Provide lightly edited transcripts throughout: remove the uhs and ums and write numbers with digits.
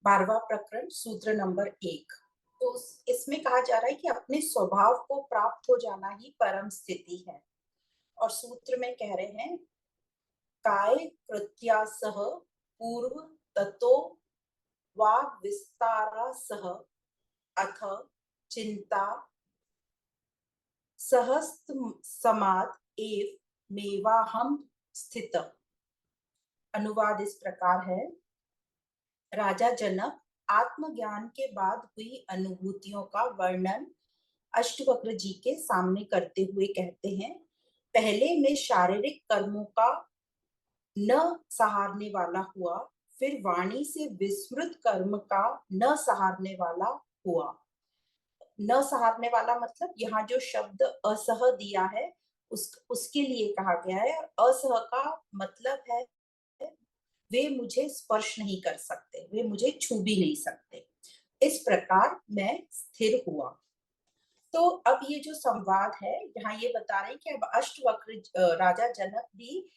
12वां प्रकरण सूत्र नंबर 1। तो इसमें कहा जा रहा है कि अपने स्वभाव को प्राप्त हो जाना ही परम स्थिति है। और सूत्र में कह रहे हैं काय कृत्या सह पूर्व ततो वाग विस्तारा सह अथ चिंता सहस्त समाद एव मेवाहम स्थित। अनुवाद इस प्रकार है। राजा जनक आत्मज्ञान के बाद हुई अनुभूतियों का वर्णन अष्टवक्र जी के सामने करते हुए कहते हैं, पहले मैं शारीरिक कर्मों का न सहारने वाला हुआ, फिर वाणी से विस्मृत कर्म का न सहारने वाला हुआ। न सहारने वाला मतलब यहाँ जो शब्द असह दिया है उसके लिए कहा गया है। असह का मतलब है वे मुझे स्पर्श नहीं कर सकते, वे मुझे छू भी नहीं सकते। इस प्रकार मैं स्थिर हुआ। तो अब ये जो संवाद है यहाँ ये बता रहे हैं कि अब अष्टवक्र राजा जनक भी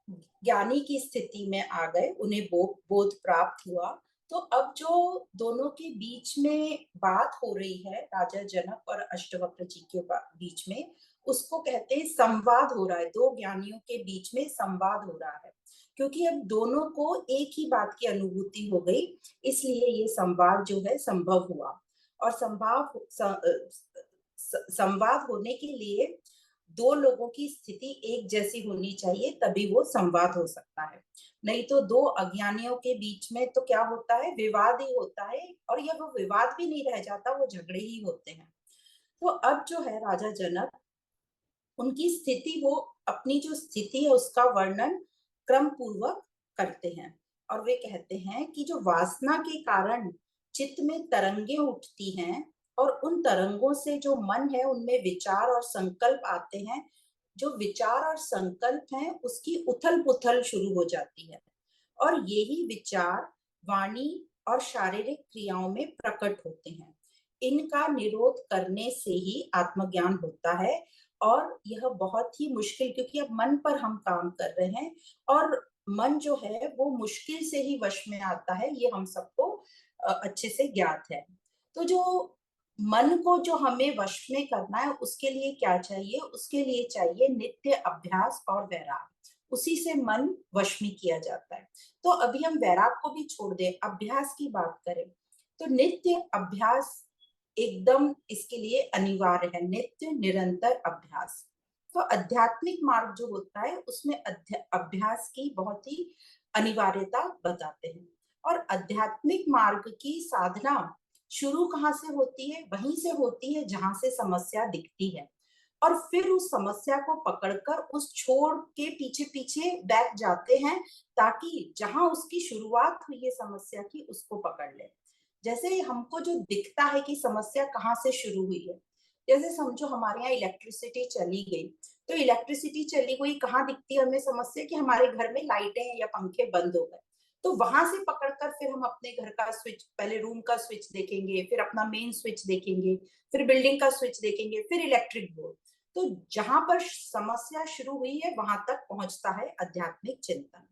ज्ञानी की स्थिति में आ गए, उन्हें बोध प्राप्त हुआ। तो अब जो दोनों के बीच में बात हो रही है राजा जनक और अष्टवक्र जी के बीच में, उसको कहते हैं संवाद हो रहा है। दो ज्ञानियों के बीच में संवाद हो रहा है, क्योंकि अब दोनों को एक ही बात की अनुभूति हो गई, इसलिए ये संवाद जो है संभव हुआ। और संवाद होने के लिए दो लोगों की स्थिति एक जैसी होनी चाहिए, तभी वो संवाद हो सकता है। नहीं तो दो अज्ञानियों के बीच में तो क्या होता है, विवाद ही होता है। और यह वो विवाद भी नहीं रह जाता, वो झगड़े ही होते हैं। तो अब जो है राजा जनक, उनकी स्थिति, वो अपनी जो स्थिति है उसका वर्णन क्रम पूर्वक करते हैं। और वे कहते हैं कि जो वासना के कारण चित्त में तरंगे उठती हैं और उन तरंगों से जो मन है उनमें विचार और संकल्प आते हैं, जो विचार और संकल्प हैं उसकी उथल पुथल शुरू हो जाती है। और यही विचार वाणी और शारीरिक क्रियाओं में प्रकट होते हैं। इनका निरोध करने से ही आत्मज्ञान होता है। और यह बहुत ही मुश्किल, क्योंकि अब मन पर हम काम कर रहे हैं और मन जो है वो मुश्किल से ही वश में आता है, ये हम सबको अच्छे से ज्ञात है। तो जो मन को जो हमें वश में करना है उसके लिए क्या चाहिए, उसके लिए चाहिए नित्य अभ्यास और वैराग। उसी से मन वश में किया जाता है। तो अभी हम वैराग को भी छोड़ दें, अभ्यास की बात करें तो नित्य अभ्यास एकदम इसके लिए अनिवार्य है, नित्य निरंतर अभ्यास। तो आध्यात्मिक मार्ग जो होता है उसमें अभ्यास की बहुत ही अनिवार्यता बताते हैं। और आध्यात्मिक मार्ग की साधना शुरू कहाँ से होती है, वहीं से होती है जहां से समस्या दिखती है। और फिर उस समस्या को पकड़कर उस छोर के पीछे पीछे बैठ जाते हैं, ताकि जहां उसकी शुरुआत हुई है समस्या की उसको पकड़ ले। जैसे हमको जो दिखता है कि समस्या कहाँ से शुरू हुई है, जैसे समझो हमारे यहाँ इलेक्ट्रिसिटी चली गई, तो इलेक्ट्रिसिटी चली गई कहाँ दिखती है हमें समस्या, कि हमारे घर में लाइटें या पंखे बंद हो गए। तो वहां से पकड़कर फिर हम अपने घर का स्विच, पहले रूम का स्विच देखेंगे, फिर अपना मेन स्विच देखेंगे, फिर बिल्डिंग का स्विच देखेंगे, फिर इलेक्ट्रिक बोर्ड। तो जहां पर समस्या शुरू हुई है वहां तक पहुंचता है आध्यात्मिक चिंतन।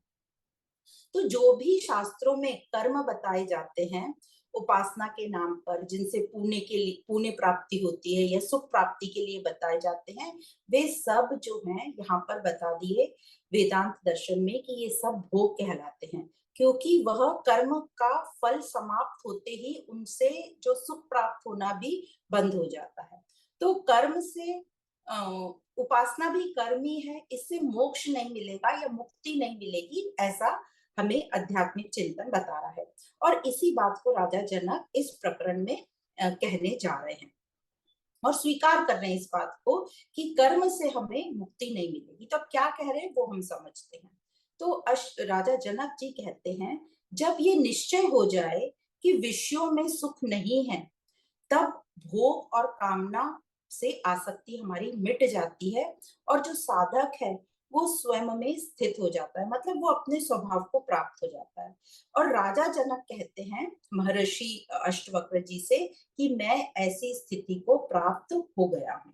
तो जो भी शास्त्रों में कर्म बताए जाते हैं उपासना के नाम पर, जिनसे पुण्य के लिए पुण्य प्राप्ति होती है या सुख प्राप्ति के लिए बताए जाते हैं, वे सब जो हैं यहाँ पर बता दिए वेदांत दर्शन में कि ये सब भोग कहलाते हैं। क्योंकि वह कर्म का फल समाप्त होते ही उनसे जो सुख प्राप्त होना भी बंद हो जाता है। तो कर्म से उपासना भी कर्म ही है, इससे मोक्ष नहीं मिलेगा या मुक्ति नहीं मिलेगी, ऐसा हमें आध्यात्मिक चिंतन बता रहा है। और इसी बात को राजा जनक इस प्रकरण में कहने जा रहे हैं और स्वीकार कर रहे हैं इस बात को कि कर्म से हमें मुक्ति नहीं मिलेगी। तो अब क्या कह रहे हैं वो हम समझते हैं। तो राजा जनक जी कहते हैं, जब ये निश्चय हो जाए कि विषयों में सुख नहीं है, तब भोग और कामना से आसक्ति हमारी मिट जाती है और जो साधक है वो स्वयं में स्थित हो जाता है, मतलब वो अपने स्वभाव को प्राप्त हो जाता है। और राजा जनक कहते हैं महर्षि अष्टवक्र जी से कि मैं ऐसी स्थिति को प्राप्त हो गया हूं।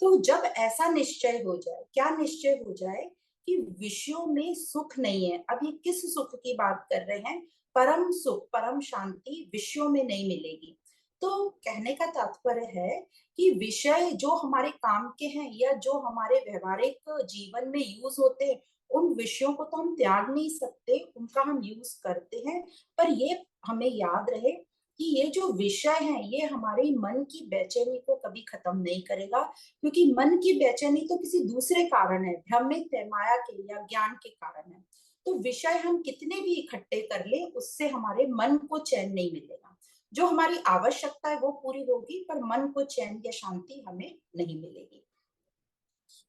तो जब ऐसा निश्चय हो जाए, क्या निश्चय हो जाए कि विषयों में सुख नहीं है। अब ये किस सुख की बात कर रहे हैं? परम सुख, परम शांति विषयों में नहीं मिलेगी। तो कहने का तात्पर्य है कि विषय जो हमारे काम के हैं या जो हमारे व्यवहारिक जीवन में यूज होते हैं, उन विषयों को तो हम त्याग नहीं सकते, उनका हम यूज करते हैं। पर ये हमें याद रहे कि ये जो विषय है ये हमारे मन की बेचैनी को कभी खत्म नहीं करेगा, क्योंकि मन की बेचैनी तो किसी दूसरे कारण है, भ्रमित है, माया के या ज्ञान के कारण है। तो विषय हम कितने भी इकट्ठे कर ले, उससे हमारे मन को चैन नहीं मिलेगा। जो हमारी आवश्यकता है वो पूरी होगी, पर मन को चैन या शांति हमें नहीं मिलेगी।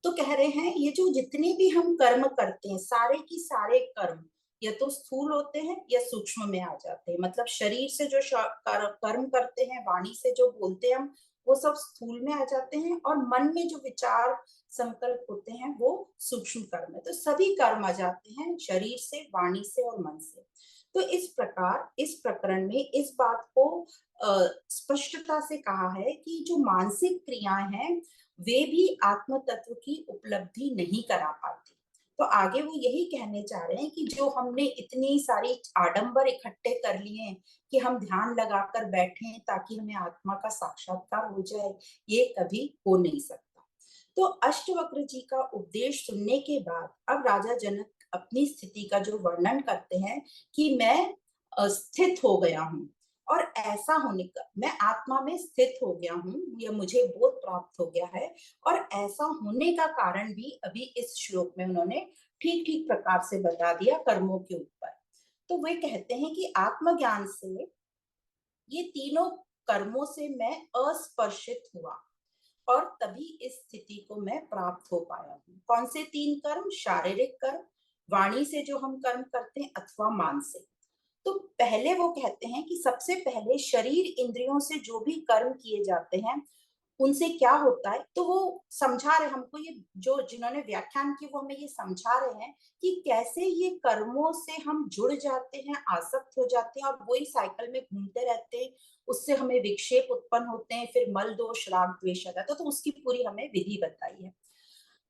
तो कह रहे हैं ये जो जितने भी हम कर्म करते हैं, सारे की सारे कर्म या तो स्थूल होते हैं या सूक्ष्म में आ जाते हैं। मतलब शरीर से जो कर्म करते हैं, वाणी से जो बोलते हैं हम, वो सब स्थूल में आ जाते हैं, और मन में जो विचार संकल्प होते हैं वो सूक्ष्म कर्म है। तो सभी कर्म आ जाते हैं शरीर से, वाणी से और मन से। तो इस प्रकार इस प्रकरण में इस बात को स्पष्टता से कहा है कि जो मानसिक क्रियाएं हैं वे भी आत्म तत्व की उपलब्धि नहीं करा पाती। तो आगे वो यही कहने चाह रहे हैं कि जो हमने इतनी सारी आडंबर इकट्ठे कर लिए हैं कि हम ध्यान लगाकर बैठे हैं ताकि हमें आत्मा का साक्षात्कार हो जाए, ये कभी हो नहीं सकता। तो अष्टवक्र जी का उपदेश सुनने के बाद अब राजा जनक अपनी स्थिति का जो वर्णन करते हैं कि मैं स्थित हो गया हूँ, और ऐसा होने का, मैं आत्मा में स्थित हो गया हूँ, या मुझे बोध प्राप्त हो गया है। और ऐसा होने का कारण भी अभी इस श्लोक में उन्होंने ठीक ठीक प्रकार से बता दिया कर्मों के ऊपर। तो वे कहते हैं कि आत्मज्ञान से ये तीनों कर्मों से मैं अस्पर्शित हुआ, और तभी इस स्थिति को मैं प्राप्त हो पाया हूँ। कौन से तीन कर्म? शारीरिक कर्म, वाणी से जो हम कर्म करते हैं, अथवा मानसिक। तो पहले वो कहते हैं कि सबसे पहले शरीर इंद्रियों से जो भी कर्म किए जाते हैं उनसे क्या होता है, तो वो समझा रहे हमको, ये जो जिन्होंने व्याख्यान की वो हमें ये समझा रहे हैं कि कैसे ये कर्मों से हम जुड़ जाते हैं, आसक्त हो जाते हैं, और वही साइकिल में घूमते रहते हैं। उससे हमें विक्षेप उत्पन्न होते हैं, फिर मल दोष राग द्वेष आ जाता है। तो उसकी पूरी हमें विधि बताई है।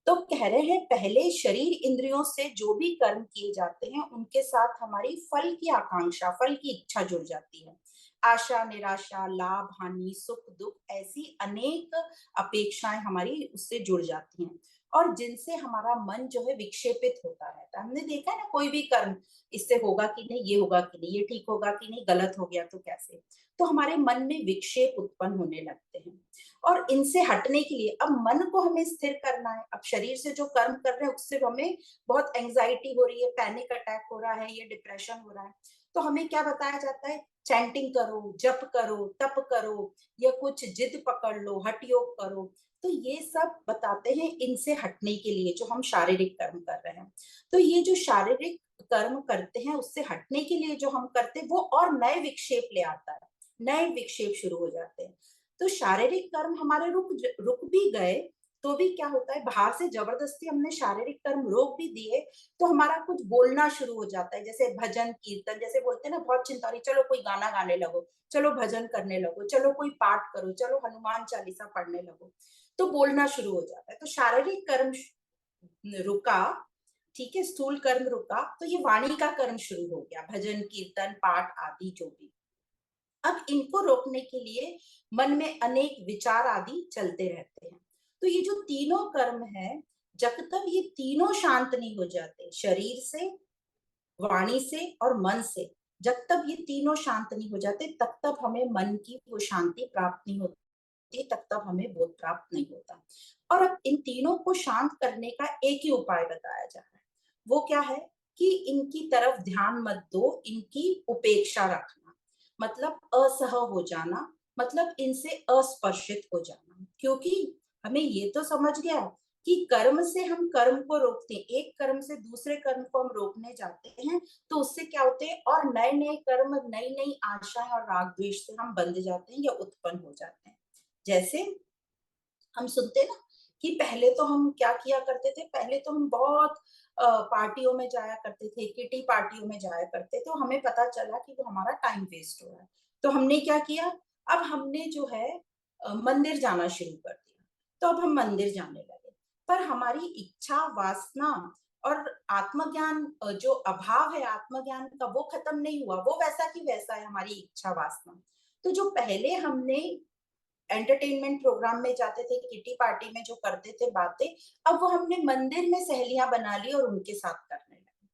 तो कह रहे हैं पहले शरीर इंद्रियों से जो भी कर्म किए जाते हैं उनके साथ हमारी फल की आकांक्षा, फल की इच्छा जुड़ जाती है। आशा, निराशा, लाभ, हानि, सुख, दुख, ऐसी अनेक अपेक्षाएं हमारी उससे जुड़ जाती हैं, और जिनसे हमारा मन जो है विक्षेपित होता रहता है। हमने देखा है ना, कोई भी कर्म इससे होगा कि नहीं, ये होगा कि नहीं, ये ठीक होगा कि नहीं, गलत हो गया तो कैसे। तो हमारे मन में विक्षेप उत्पन्न होने लगते हैं, और इनसे हटने के लिए अब मन को हमें स्थिर करना है। अब शरीर से जो कर्म कर रहे हैं उससे हमें बहुत एंजाइटी हो रही है, पैनिक अटैक हो रहा है, ये डिप्रेशन हो रहा है। तो हमें क्या बताया जाता है? चैंटिंग करो, जप करो, तप करो, या कुछ जिद पकड़ लो, हठ योग करो। तो ये सब बताते हैं इनसे हटने के लिए, जो हम शारीरिक कर्म कर रहे हैं। तो ये जो शारीरिक कर्म करते हैं उससे हटने के लिए जो हम करते हैं वो और नए विक्षेप ले आता है, नए विक्षेप शुरू हो जाते हैं। तो शारीरिक कर्म हमारे रुक भी गए तो भी क्या होता है, बाहर से जबरदस्ती हमने शारीरिक कर्म रोक भी दिए तो हमारा कुछ बोलना शुरू हो जाता है, जैसे भजन कीर्तन, जैसे बोलते हैं ना, बहुत चिंता हो रही, चलो कोई गाना गाने लगो, चलो भजन करने लगो, चलो कोई पाठ करो, चलो हनुमान चालीसा पढ़ने लगो। तो बोलना शुरू हो जाता है। तो शारीरिक कर्म रुका, ठीक है, स्थूल कर्म रुका, तो ये वाणी का कर्म शुरू हो गया, भजन कीर्तन पाठ आदि जो भी। अब इनको रोकने के लिए मन में अनेक विचार आदि चलते रहते हैं। तो ये जो तीनों कर्म है, जब तक ये तीनों शांत नहीं हो जाते, शरीर से, वाणी से और मन से, जब तक ये तीनों शांत नहीं हो जाते तब तक हमें मन की वो शांति प्राप्त नहीं होती, तब तक हमें बोध प्राप्त नहीं होता। और अब इन तीनों को शांत करने का एक ही उपाय बताया जा रहा है। वो क्या है? कि इनकी तरफ ध्यान मत दो, इनकी उपेक्षा रखना, मतलब असह हो जाना, मतलब इनसे अस्पर्शित हो जाना। क्योंकि हमें ये तो समझ गया कि कर्म से हम कर्म को रोकते हैं, एक कर्म से दूसरे कर्म को हम रोकने जाते हैं, तो उससे क्या होते हैं, और नए नए कर्म, नई नई आशाएं और राग द्वेष से हम बंध जाते हैं या उत्पन्न हो जाते हैं। जैसे हम सुनते हैं ना कि पहले तो हम क्या किया करते थे, पहले तो हम बहुत पार्टियों में जाया करते थे, किटी पार्टियों में जाया करते, तो हमें पता चला कि वो हमारा टाइम वेस्ट हो रहा है। तो हमने क्या किया, अब हमने जो है मंदिर जाना शुरू कर दिया। तो अब हम मंदिर जाने लगे, पर हमारी इच्छा वासना और आत्मज्ञान जो अभाव है आत्मज्ञान का वो खत्म नहीं हुआ, वो वैसा की वैसा है, हमारी इच्छा वासना। तो जो पहले हमने एंटरटेनमेंट प्रोग्राम में जाते थे, किटी पार्टी में जो करते थे बातें, अब वो हमने मंदिर में सहेलियां बना ली और उनके साथ करने लगे।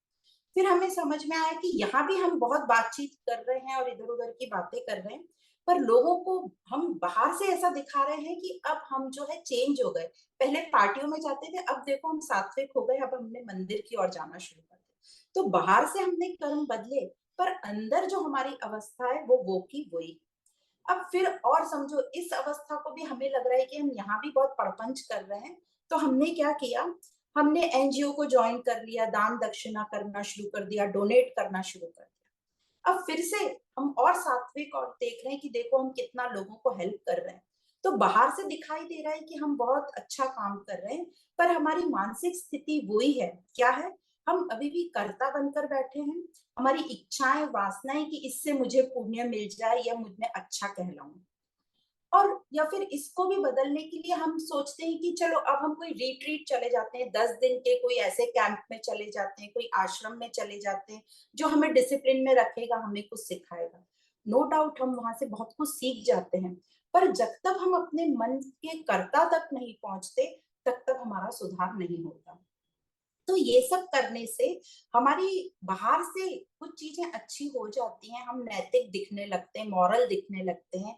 फिर हमें समझ में आया कि यहाँ भी हम बहुत बातचीत कर रहे हैं और इधर उधर की बातें कर रहे हैं, पर लोगों को हम बाहर से ऐसा दिखा रहे हैं कि अब हम जो है चेंज हो गए। पहले पार्टियों में जाते थे, अब देखो हम सात्विक हो गए, अब हमने मंदिर की ओर जाना शुरू कर दिया। तो बाहर से हमने कर्म बदले, पर अंदर जो हमारी अवस्था है वो की वही। अब फिर और समझो, इस अवस्था को भी हमें लग रहा है कि हम यहाँ भी बहुत पड़पंच कर रहे हैं। तो हमने क्या किया, हमने एनजीओ को ज्वाइन कर लिया, दान दक्षिणा करना शुरू कर दिया, डोनेट करना शुरू कर दिया। अब फिर से हम और सात्विक और देख रहे हैं कि देखो हम कितना लोगों को हेल्प कर रहे हैं। तो बाहर से दिखाई दे रहा है कि हम बहुत अच्छा काम कर रहे हैं, पर हमारी मानसिक स्थिति वही है। क्या है, हम अभी भी कर्ता बनकर बैठे हैं। हमारी इच्छाएं वासनाएं कि इससे मुझे पुण्य मिल जाए या मुझ में अच्छा कहलाऊं। और या फिर इसको भी बदलने के लिए हम सोचते हैं कि चलो अब हम कोई रिट्रीट चले जाते हैं, 10 दिन के कोई ऐसे कैंप में चले जाते हैं, कोई आश्रम में चले जाते हैं जो हमें डिसिप्लिन में रखेगा, हमें कुछ सिखाएगा। नो डाउट हम वहां से बहुत कुछ सीख जाते हैं, पर जब तक हम अपने मन के कर्ता तक नहीं पहुंचते, तब तक हमारा सुधार नहीं होता। तो ये सब करने से हमारी बाहर से कुछ चीजें अच्छी हो जाती हैं, हम नैतिक दिखने लगते हैं, मॉरल दिखने लगते हैं,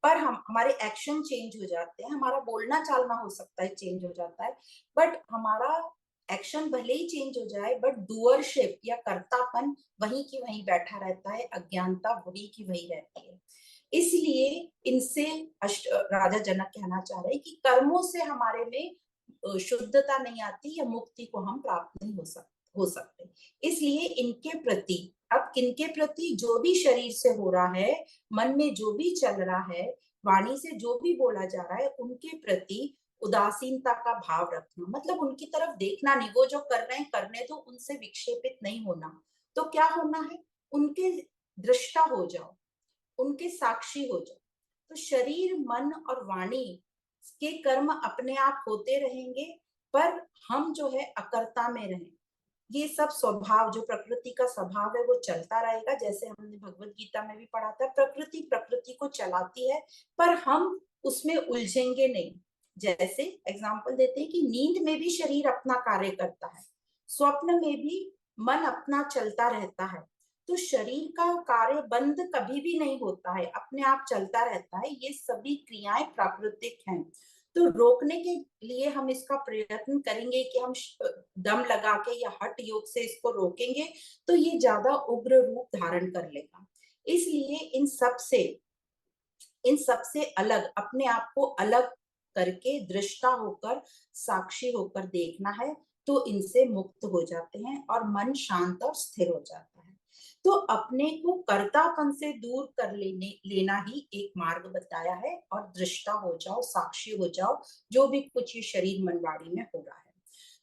पर हम हमारे एक्शन चेंज हो जाते हैं, हमारा बोलना चालना हो सकता है चेंज हो जाता है, बट हमारा एक्शन भले ही चेंज हो जाए, बट डूअरशिप या कर्तापन वहीं की वहीं बैठा रहता है, अज्ञानता वही की वही रहती है। इसलिए इनसे राजा जनक कहना चाह रहे हैं कि कर्मों से हमारे में शुद्धता नहीं आती या मुक्ति को हम प्राप्त नहीं हो सकते। इसलिए इनके प्रति, अब किनके प्रति, जो भी शरीर से हो रहा है, मन में जो भी चल रहा है, वाणी से जो भी बोला जा रहा है, उनके प्रति उदासीनता का भाव रखना, मतलब उनकी तरफ देखना नहीं, वो जो कर रहे हैं करने दो, उनसे विक्षेपित नहीं होना। तो क्या होना है, उनके दृष्टा हो जाओ, उनके साक्षी हो जाओ। तो शरीर मन और वाणी के कर्म अपने आप होते रहेंगे, पर हम जो है अकर्ता में रहें। ये सब स्वभाव जो प्रकृति का स्वभाव है वो चलता रहेगा, जैसे हमने भगवत गीता में भी पढ़ा था, प्रकृति प्रकृति को चलाती है, पर हम उसमें उलझेंगे नहीं। जैसे एग्जाम्पल देते हैं कि नींद में भी शरीर अपना कार्य करता है, स्वप्न में भी मन अपना चलता रहता है। तो शरीर का कार्य बंद कभी भी नहीं होता है, अपने आप चलता रहता है, ये सभी क्रियाएं प्राकृतिक हैं। तो रोकने के लिए हम इसका प्रयत्न करेंगे कि हम दम लगा के या हठ योग से इसको रोकेंगे, तो ये ज्यादा उग्र रूप धारण कर लेगा। इसलिए इन सब से अलग, अपने आप को अलग करके दृष्टा होकर, साक्षी होकर देखना है, तो इनसे मुक्त हो जाते हैं और मन शांत और स्थिर हो जाता है। तो अपने को कर्तापन से दूर कर लेना ही एक मार्ग बताया है, और दृष्टा हो जाओ, साक्षी हो जाओ, जो भी कुछ ये शरीर मन वाणी में हो रहा है।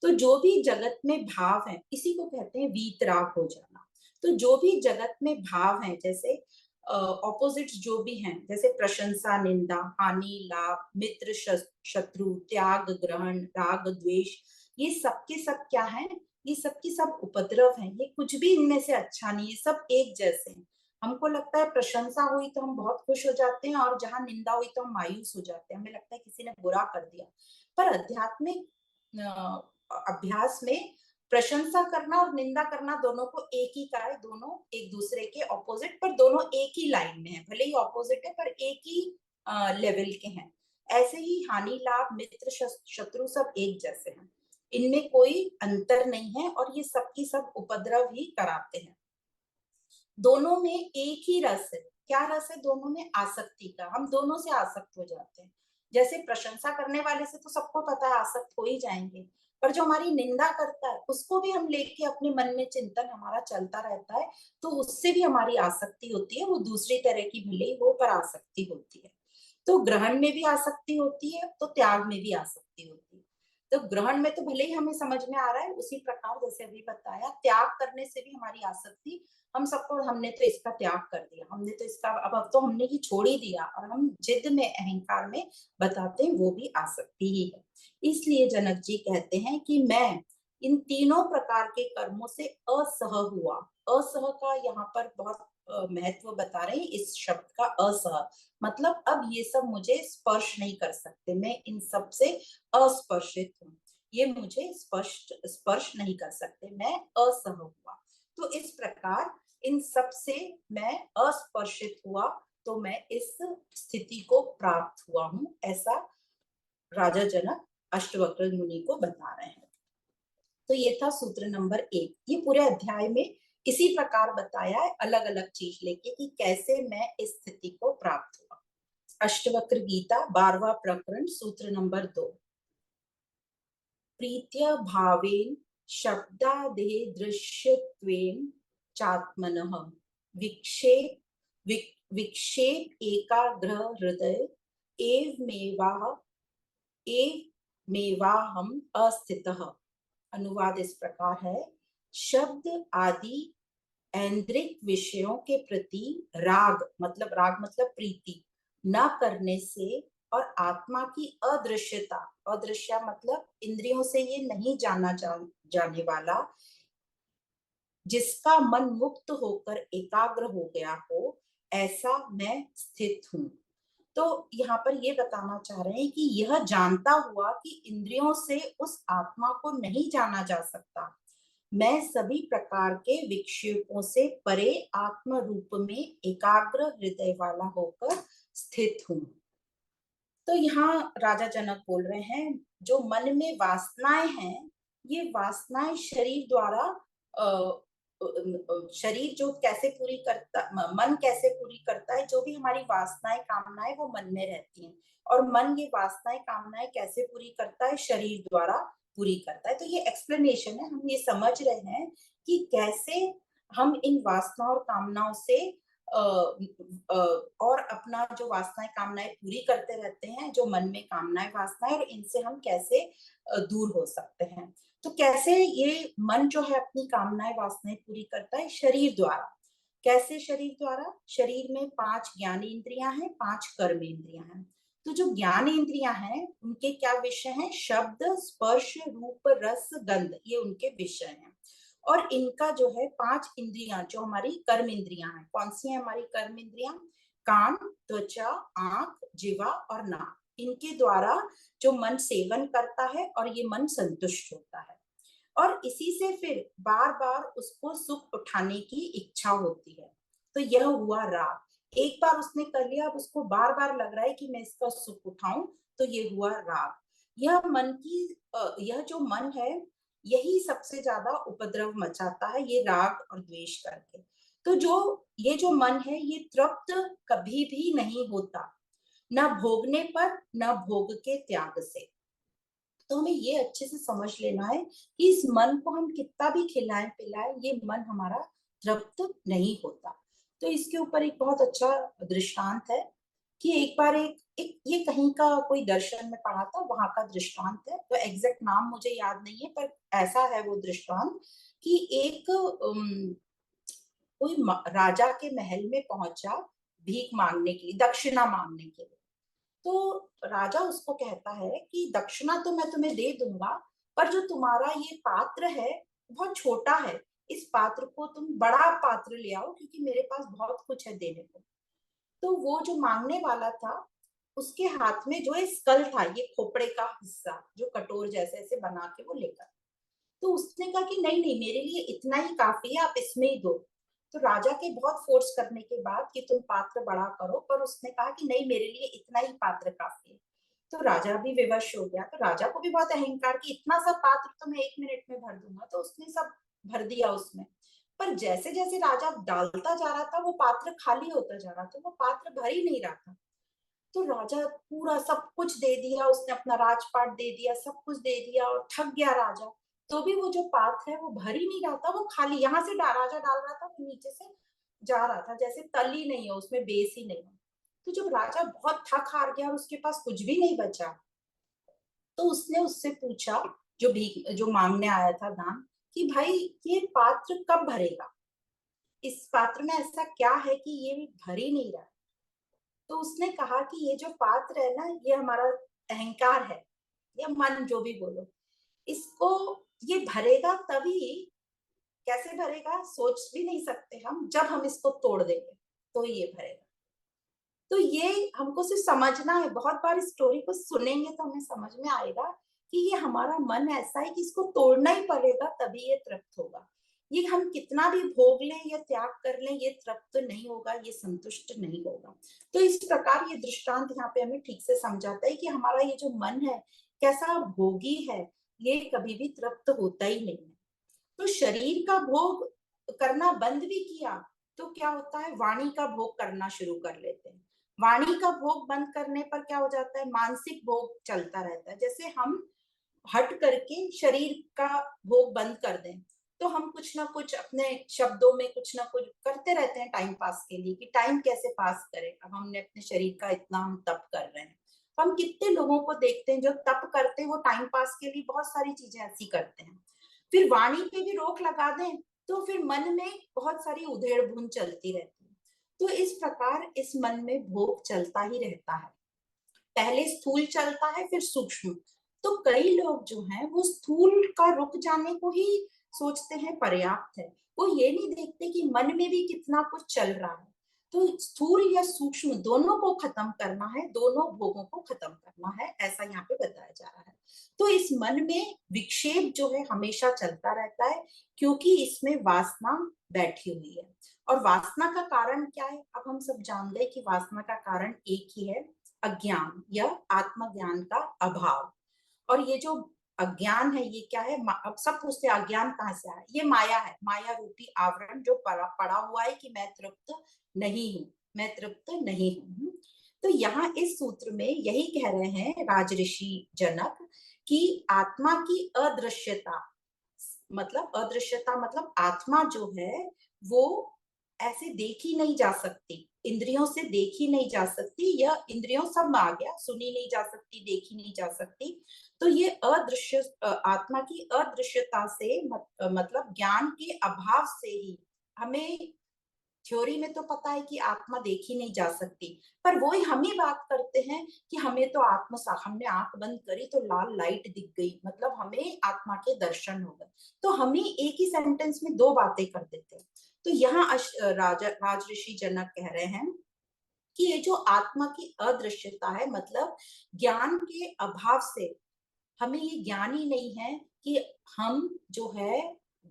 तो जो भी जगत में भाव है, इसी को कहते हैं वीतराग हो जाना। तो जो भी जगत में भाव है, जैसे ऑपोजिट्स जो भी हैं, जैसे प्रशंसा निंदा, हानि लाभ, मित्र शत्रु, त्याग ग्रहण, राग द्वेष, ये सब के सब क्या है, ये सब की सब उपद्रव हैं। ये कुछ भी इनमें से अच्छा नहीं है, सब एक जैसे हैं। हमको लगता है प्रशंसा हुई तो हम बहुत खुश हो जाते हैं, और जहां निंदा हुई तो हम मायूस हो जाते हैं, हमें लगता है किसी ने बुरा कर दिया। पर आध्यात्मिक अभ्यास में प्रशंसा करना और निंदा करना दोनों को एक ही का है, दोनों एक दूसरे के ऑपोजिट, पर दोनों एक ही लाइन में है, भले ही ऑपोजिट है पर एक ही लेवल के हैं। ऐसे ही हानि लाभ, मित्र शत्रु सब एक जैसे हैं, इनमें कोई अंतर नहीं है, और ये सब की सब उपद्रव ही कराते हैं। दोनों में एक ही रस है। क्या रस है दोनों में? आसक्ति का। हम दोनों से आसक्त हो जाते हैं। जैसे प्रशंसा करने वाले से तो सबको पता है आसक्त हो ही जाएंगे, पर जो हमारी निंदा करता है उसको भी हम लेके अपने मन में चिंतन हमारा चलता रहता है, तो उससे भी हमारी आसक्ति होती है। वो दूसरी तरह की भले ही हो, पर आसक्ति होती है। तो ग्रहण में भी आसक्ति होती है, तो त्याग में भी आसक्ति होती है। तो ग्रहण में तो भले ही हमें समझ में आ रहा है, उसी प्रकार जैसे अभी बताया, त्याग करने से भी हमारी आसक्ति, हम सबको, हमने तो इसका त्याग कर दिया, हमने तो इसका अब तो हमने ही छोड़ ही दिया, और हम जिद में अहंकार में बताते हैं, वो भी आसक्ति ही है। इसलिए जनक जी कहते हैं कि मैं इन तीनों प्रकार के कर्मों से असह हुआ। असह का यहाँ पर बहुत महत्व बता रहे हैं इस शब्द का, असह मतलब अब ये सब मुझे स्पर्श नहीं कर सकते, मैं इन सब से अस्पर्शित हूँ, ये मुझे स्पर्श नहीं कर सकते, मैं असह हुआ। तो इस प्रकार इन सब से मैं अस्पर्शित हुआ, तो मैं इस स्थिति को प्राप्त हुआ हूँ, ऐसा राजा जनक अष्टवक्र मुनि को बता रहे हैं। तो ये था सूत्र नंबर 1। ये पूरे अध्याय में इसी प्रकार बताया है, अलग अलग चीज लेके, कि कैसे मैं इस स्थिति को प्राप्त हुआ। अष्टवक्र गीता 12वां प्रकरण सूत्र नंबर 2। प्रीत्य भावेन शब्दादे दृश्यत्वेन चात्मनः विक्षेप विक्षेप एकाग्र हृदय एवमेवाहम अस्थितः। अनुवाद इस प्रकार है, शब्द आदि ऐन्द्रिक विषयों के प्रति राग मतलब प्रीति न करने से, और आत्मा की अदृश्यता, अदृश्य मतलब इंद्रियों से ये नहीं जाने वाला, जिसका मन मुक्त होकर एकाग्र हो गया हो, ऐसा मैं स्थित हूँ। तो यहाँ पर ये बताना चाह रहे हैं कि यह जानता हुआ कि इंद्रियों से उस आत्मा को नहीं जाना जा सकता, मैं सभी प्रकार के विक्षेपों से परे आत्म रूप में एकाग्र हृदय वाला होकर स्थित हूँ। तो यहाँ राजा जनक बोल रहे हैं, जो मन में वासनाएं हैं, ये वासनाएं शरीर द्वारा शरीर जो कैसे पूरी करता, मन कैसे पूरी करता है, जो भी हमारी वासनाएं कामनाएं वो मन में रहती हैं, और मन ये वासनाएं कामनाएं कैसे पूरी करता है, शरीर द्वारा पूरी करता है। तो ये एक्सप्लेनेशन है, हम ये समझ रहे हैं कि कैसे हम इन वासना और कामनाओं से और अपना जो वासनाएं कामनाएं पूरी करते रहते हैं, जो मन में कामनाएं वासनाएं, और इनसे हम कैसे दूर हो सकते हैं। तो कैसे ये मन जो है अपनी कामनाएं वासनाएं पूरी करता है, शरीर द्वारा। कैसे शरीर द्वारा? शरीर में 5 ज्ञान इंद्रियां हैं, 5 कर्म इंद्रियां हैं। तो जो ज्ञान इंद्रियां हैं उनके क्या विषय हैं? शब्द, स्पर्श, रूप, रस, गंध, ये उनके विषय हैं। और इनका जो है 5 इंद्रियां जो हमारी कर्म इंद्रियां हैं, कौन सी है हमारी कर्म इंद्रियां? कान, त्वचा, आंख, जीवा और नाक, इनके द्वारा जो मन सेवन करता है और ये मन संतुष्ट होता है, और इसी से फिर बार बार उसको सुख उठाने की इच्छा होती है। तो यह हुआ राग। एक बार उसने कर लिया, अब उसको बार बार लग रहा है कि मैं इसका सुख उठाऊं, तो ये हुआ राग। यह मन की यह जो मन है, यही सबसे ज्यादा उपद्रव मचाता है, ये राग और द्वेष करके। तो ये जो मन है, ये तृप्त कभी भी नहीं होता, न भोगने पर न भोग के त्याग से। तो हमें ये अच्छे से समझ लेना है कि इस मन को हम कितना भी खिलाएं पिलाएं, ये मन हमारा तृप्त नहीं होता। तो इसके ऊपर एक बहुत अच्छा दृष्टांत है कि एक बार एक ये कहीं का कोई दर्शन में पढ़ा था, वहां का दृष्टांत है, तो एग्जैक्ट नाम मुझे याद नहीं है, पर ऐसा है वो दृष्टांत कि एक कोई राजा के महल में पहुंचा भीख मांगने के लिए, दक्षिणा मांगने के लिए। तो राजा उसको कहता है कि दक्षिणा तो मैं तुम्हें दे दूंगा, पर जो तुम्हारा ये पात्र है बहुत छोटा है, इस पात्र को तुम बड़ा पात्र ले आओ, क्योंकि मेरे पास बहुत कुछ है देने को। तो वो जो मांगने वाला था, उसके हाथ में जो है स्कल था, ये खोपड़े का हिस्सा जो कटोर जैसे ऐसे बना के वो लेकर, तो उसने कहा कि नहीं नहीं, मेरे लिए इतना ही काफी है, आप इसमें ही दो। तो राजा के बहुत फोर्स करने के बाद कि तुम पात्र बड़ा करो, पर उसने कहा कि नहीं, मेरे लिए इतना ही पात्र काफी है। तो राजा भी विवश हो गया। तो राजा को भी बहुत अहंकार कि इतना सब पात्र तो मैं 1 मिनट में भर दूंगा, तो उसने सब भर दिया उसमें। पर जैसे जैसे राजा डालता जा रहा था, वो पात्र खाली होता जा रहा था, वो पात्र भर ही नहीं रहा था। तो राजा पूरा सब कुछ दे दिया, उसने अपना राजपाट दे दिया, सब कुछ दे दिया, और थक गया राजा। तो भी वो जो पात्र है वो भर ही नहीं रहा था, वो खाली, यहाँ से राजा डाल रहा था, वो नीचे से जा रहा था, जैसे तल ही नहीं है उसमें, बेस ही नहीं है। तो जब राजा बहुत थक हार गया और उसके पास कुछ भी नहीं बचा, तो उसने उससे पूछा, जो मांगने आया था दान, कि भाई ये पात्र कब भरेगा, इस पात्र में ऐसा क्या है कि ये भर ही नहीं रहा। तो उसने कहा कि ये जो पात्र है ना, ये हमारा अहंकार है, या मन, जो भी बोलो, इसको ये भरेगा तभी, कैसे भरेगा सोच भी नहीं सकते हम, जब हम इसको तोड़ देंगे तो ये भरेगा। तो ये हमको सिर्फ समझना है, बहुत बार इस स्टोरी को सुनेंगे तो हमें समझ में आएगा कि ये हमारा मन ऐसा है कि इसको तोड़ना ही पड़ेगा तभी ये तृप्त होगा। ये हम कितना भी भोग लें या त्याग कर लें, ये तृप्त नहीं होगा, ये संतुष्ट नहीं होगा। तो इस प्रकार ये दृष्टांत यहाँ पे हमें ठीक से समझाता है कि हमारा ये जो मन है कैसा भोगी है, ये कभी भी तृप्त होता ही नहीं है। तो शरीर का भोग करना बंद भी किया तो क्या होता है, वाणी का भोग करना शुरू कर लेते हैं। वाणी का भोग बंद करने पर क्या हो जाता है, मानसिक भोग चलता रहता है। जैसे हम हट करके शरीर का भोग बंद कर दें तो हम कुछ ना कुछ अपने शब्दों में कुछ ना कुछ करते रहते हैं टाइम पास के लिए, कि टाइम कैसे पास करें। अब हमने अपने शरीर का इतना हम तप कर रहे हैं, तो हम कितने लोगों को देखते हैं जो तप करते हैं, वो टाइम पास के लिए बहुत सारी चीजें ऐसी करते हैं। फिर वाणी पे भी रोक लगा दें तो फिर मन में बहुत सारी उधेड़ बुन चलती रहती है। तो इस प्रकार इस मन में भोग चलता ही रहता है। पहले स्थूल चलता है फिर सूक्ष्म। तो कई लोग जो हैं वो स्थूल का रुक जाने को ही सोचते हैं पर्याप्त है, वो ये नहीं देखते कि मन में भी कितना कुछ चल रहा है। तो स्थूल या सूक्ष्म दोनों को खत्म करना है, दोनों भोगों को खत्म करना है, ऐसा यहाँ पे बताया जा रहा है। तो इस मन में विक्षेप जो है हमेशा चलता रहता है, क्योंकि इसमें वासना बैठी हुई है। और वासना का कारण क्या है, अब हम सब जान गए कि वासना का कारण एक ही है, अज्ञान या आत्मज्ञान का अभाव। और ये जो अज्ञान है ये क्या है, अब सब पूछते हैं अज्ञान कहाँ से आया, ये माया है, माया रूपी आवरण जो पड़ा हुआ है कि मैं तृप्त नहीं हूं, मैं तृप्त नहीं हूं। तो यहाँ इस सूत्र में यही कह रहे हैं राजऋषि जनक कि आत्मा की अदृश्यता, मतलब अदृश्यता मतलब आत्मा जो है वो ऐसे देखी नहीं जा सकती, इंद्रियों से देखी नहीं जा सकती, या इंद्रियों सब में आ गया, सुनी नहीं जा सकती, देखी नहीं जा सकती। तो ये अदृश्य आत्मा की अदृश्यता से मतलब ज्ञान के अभाव से ही हमें, थ्योरी में तो पता है कि आत्मा देखी नहीं जा सकती, पर वो ही हम ही बात करते हैं कि हमें तो आत्मा सा, हमने आंख बंद करी तो लाल लाइट दिख गई, मतलब हमें आत्मा के दर्शन हो गए। तो हम ही एक ही सेंटेंस में दो बातें कर देते हैं। तो यहाँ राजऋषि जनक कह रहे हैं कि ये जो आत्मा की अदृश्यता है, मतलब ज्ञान के अभाव से हमें ये ज्ञान ही नहीं है कि हम जो है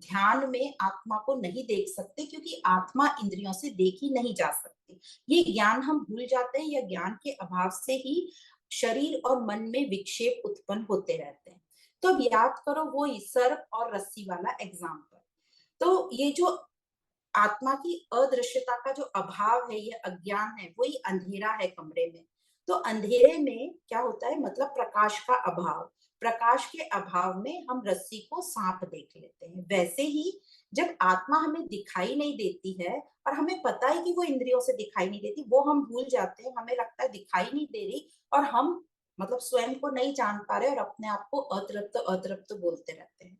ध्यान में आत्मा को नहीं देख सकते, क्योंकि आत्मा इंद्रियों से देखी नहीं जा सकती। ये ज्ञान हम भूल जाते हैं, या ज्ञान के अभाव से ही शरीर और मन में विक्षेप उत्पन्न होते रहते हैं। तो अब याद करो वो सर्प और रस्सी वाला एग्जाम्पल। तो ये जो आत्मा की अदृश्यता का जो अभाव है, ये अज्ञान है, वही अंधेरा है कमरे में। तो अंधेरे में क्या होता है, मतलब प्रकाश का अभाव, प्रकाश के अभाव में हम रस्सी को सांप देख लेते हैं। वैसे ही जब आत्मा हमें दिखाई नहीं देती है, और हमें पता है कि वो इंद्रियों से दिखाई नहीं देती, वो हम भूल जाते हैं, हमें लगता है दिखाई नहीं दे रही, और हम मतलब स्वयं को नहीं जान पा रहे और अपने आप को अतृप्त अतृप्त बोलते रहते हैं।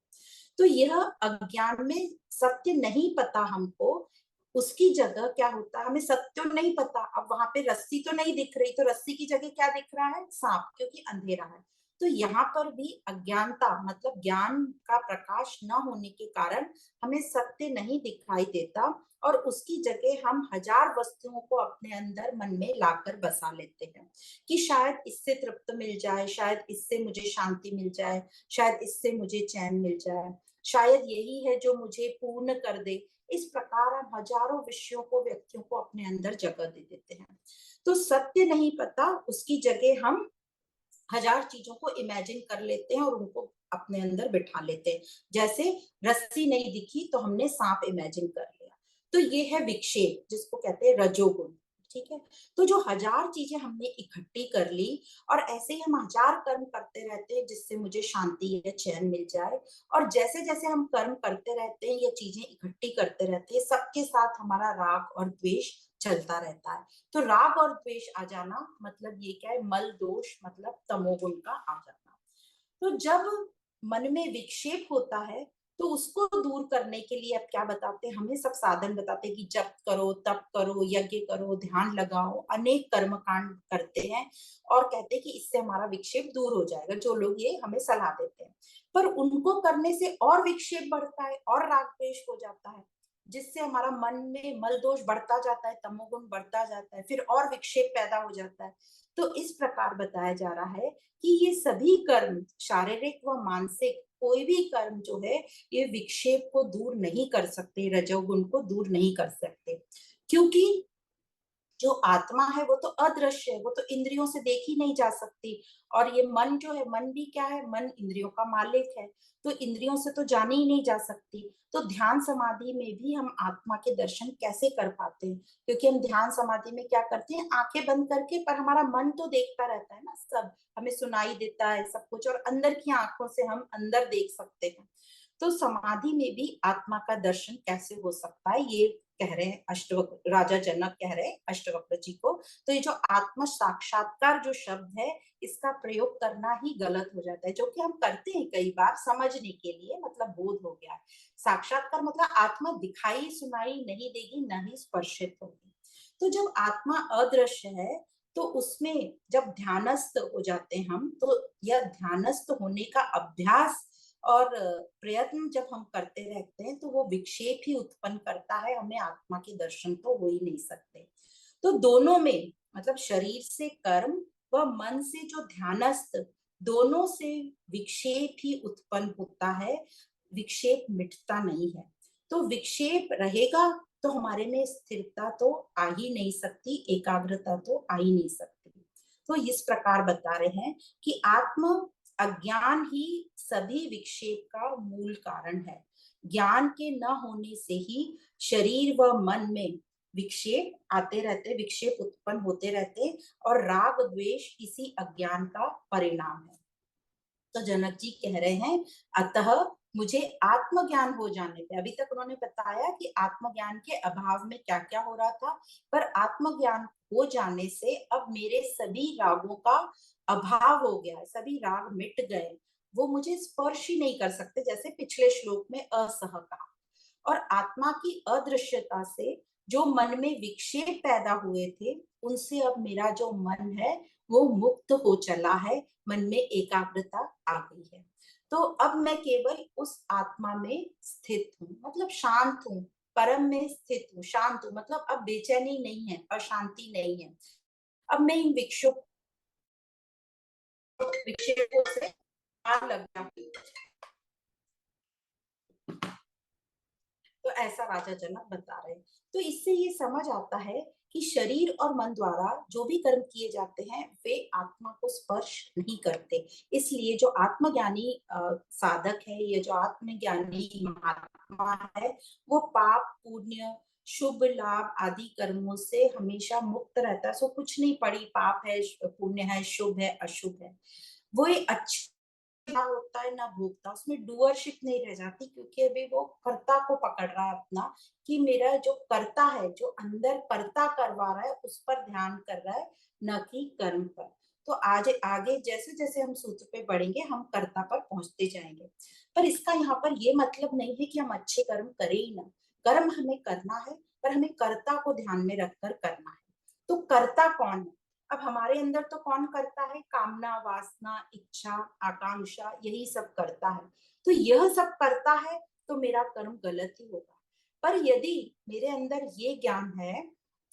तो यह अज्ञान में सत्य नहीं पता हमको, उसकी जगह क्या होता है, हमें सत्य नहीं पता, अब वहां पे रस्सी तो नहीं दिख रही, तो रस्सी की जगह क्या दिख रहा है, सांप, क्योंकि अंधेरा है। तो यहाँ पर भी अज्ञानता मतलब ज्ञान का प्रकाश न होने के कारण हमें सत्य नहीं दिखाई देता, और उसकी जगह हम हजार वस्तुओं को अपने अंदर मन में लाकर बसा लेते हैं कि शायद इससे तृप्त मिल जाए, शायद इससे मुझे शांति मिल जाए, शायद इससे मुझे चैन मिल जाए, शायद यही है जो मुझे पूर्ण कर दे। इस प्रकार हम हजारों विषयों को, व्यक्तियों को अपने अंदर जगह दे देते हैं। तो सत्य नहीं पता, उसकी जगह हम हजार चीजों को इमेजिन कर लेते हैं और उनको अपने अंदर बिठा लेते हैं। जैसे रस्सी नहीं दिखी तो हमने सांप इमेजिन कर लिया। तो ये है विक्षेप, जिसको कहते हैं रजोगुण। ठीक है, तो जो हजार चीजें हमने इकट्ठी कर ली, और ऐसे ही हम हजार कर्म करते रहते हैं जिससे मुझे शांति या चैन मिल जाए, और जैसे जैसे हम कर्म करते रहते हैं या चीजें इकट्ठी करते रहते हैं, सबके साथ हमारा राग और द्वेष चलता रहता है। तो राग और द्वेष आ जाना मतलब ये क्या है, मल दोष मतलब तमोगुण का आ जाना। तो जब मन में विक्षेप होता है तो उसको दूर करने के लिए अब क्या बताते हैं, हमें सब साधन बताते हैं कि जप करो, तप करो, यज्ञ करो, ध्यान लगाओ, अनेक कर्म कांड करते हैं, और कहते हैं कि इससे हमारा विक्षेप दूर हो जाएगा, जो लोग ये हमें सलाह देते हैं। पर उनको करने से और विक्षेप बढ़ता है और राग द्वेष हो जाता है, जिससे हमारा मन में मल दोष बढ़ता जाता है, तमोगुण बढ़ता जाता है, फिर और विक्षेप पैदा हो जाता है। तो इस प्रकार बताया जा रहा है कि ये सभी कर्म, शारीरिक व मानसिक कोई भी कर्म जो है, ये विक्षेप को दूर नहीं कर सकते, रजोगुण को दूर नहीं कर सकते, क्योंकि जो आत्मा है वो तो अदृश्य है, वो तो इंद्रियों से देखी नहीं जा सकती। और ये मन जो है, मन भी क्या है, मन इंद्रियों का मालिक है, तो इंद्रियों से तो जानी ही नहीं जा सकती। तो ध्यान समाधि में भी हम आत्मा के दर्शन कैसे कर पाते हैं, क्योंकि हम ध्यान समाधि में क्या करते हैं, आंखें बंद करके, पर हमारा मन तो देखता रहता है ना, सब हमें सुनाई देता है सब कुछ, और अंदर की आंखों से हम अंदर देख सकते हैं। तो समाधि में भी आत्मा का दर्शन कैसे हो सकता है, ये कह रहे हैं अष्टवक्र, राजा जनक कह रहे हैं अष्टवक्र जी को। तो ये जो आत्म साक्षात्कार जो शब्द है, इसका प्रयोग करना ही गलत हो जाता है, जो कि हम करते हैं कई बार समझने के लिए, मतलब बोध हो गया है। साक्षात्कार मतलब आत्मा दिखाई सुनाई नहीं देगी, न ही स्पर्शित होगी। तो जब आत्मा अदृश्य है, तो उसमें जब ध्यानस्थ हो जाते हैं हम, तो यह ध्यानस्थ होने का अभ्यास और प्रयत्न जब हम करते रहते हैं, तो वो विक्षेप ही उत्पन्न करता है, हमें आत्मा के दर्शन तो हो ही नहीं सकते। तो दोनों में, मतलब शरीर से कर्म व मन से जो ध्यानस्थ, दोनों से विक्षेप ही उत्पन्न होता है, विक्षेप मिटता नहीं है। तो विक्षेप रहेगा तो हमारे में स्थिरता तो आ ही नहीं सकती, एकाग्रता तो आ ही नहीं सकती। तो इस प्रकार बता रहे हैं कि आत्म अज्ञान ही सभी विक्षेप का मूल कारण है। ज्ञान के न होने से ही शरीर व मन में विक्षेप आते रहते, विक्षेप उत्पन्न होते रहते, और राग द्वेष इसी अज्ञान का परिणाम है। तो जनक जी कह रहे हैं, अतः मुझे आत्मज्ञान हो जाने पे, अभी तक उन्होंने बताया कि आत्मज्ञान के अभाव में क्या क्या हो रहा था, पर आत्मज्ञान हो जाने से अब मेरे सभी रागों का अभाव हो गया है, सभी राग मिट गए, वो मुझे स्पर्श ही नहीं कर सकते, जैसे पिछले श्लोक में असह कहा। और आत्मा की अदृश्यता से जो मन में विक्षेप पैदा हुए थे, उनसे अब मेरा जो मन है वो मुक्त हो चला है, मन में एकाग्रता आ गई है। तो अब मैं केवल उस आत्मा में स्थित हूँ, मतलब शांत हूँ, परम में स्थित हूँ, शांत हूँ, मतलब अब बेचैनी नहीं है, अशांति नहीं है। अब मैं इन विक्षेपों से पार लग जाऊंगी। तो ऐसा राजा जनक बता रहे हैं। तो इससे ये समझ आता है कि शरीर और मन द्वारा जो भी कर्म किए जाते हैं, वे आत्मा को स्पर्श नहीं करते। इसलिए जो आत्मज्ञानी साधक है, ये जो आत्मज्ञानी महात्मा है, वो पाप पुण्य शुभ लाभ आदि कर्मों से हमेशा मुक्त रहता है। सो कुछ नहीं पड़ी, पाप है पुण्य है, शुभ है अशुभ है, वो एक अच्छी ना होता है ना भोगता, उसमें डूअरशिप नहीं रह जाती, क्योंकि अभी वो कर्ता को पकड़ रहा है अपना, कि मेरा जो कर्ता है, जो अंदर कर्ता करवा रहा है, उस पर ध्यान कर रहा है, न कि कर्म पर। तो आज आगे जैसे जैसे हम सूत्र पे बढ़ेंगे, हम कर्ता पर पहुंचते जाएंगे। पर इसका यहाँ पर ये मतलब नहीं है कि हम अच्छे कर्म करें ही ना, कर्म हमें करना है, पर हमें कर्ता को ध्यान में रखकर करना है। तो कर्ता कौन है? अब हमारे अंदर तो कौन करता है, कामना वासना इच्छा आकांक्षा, यही सब करता है। तो यह सब करता है, तो मेरा कर्म गलत ही होगा। पर यदि मेरे अंदर ये ज्ञान है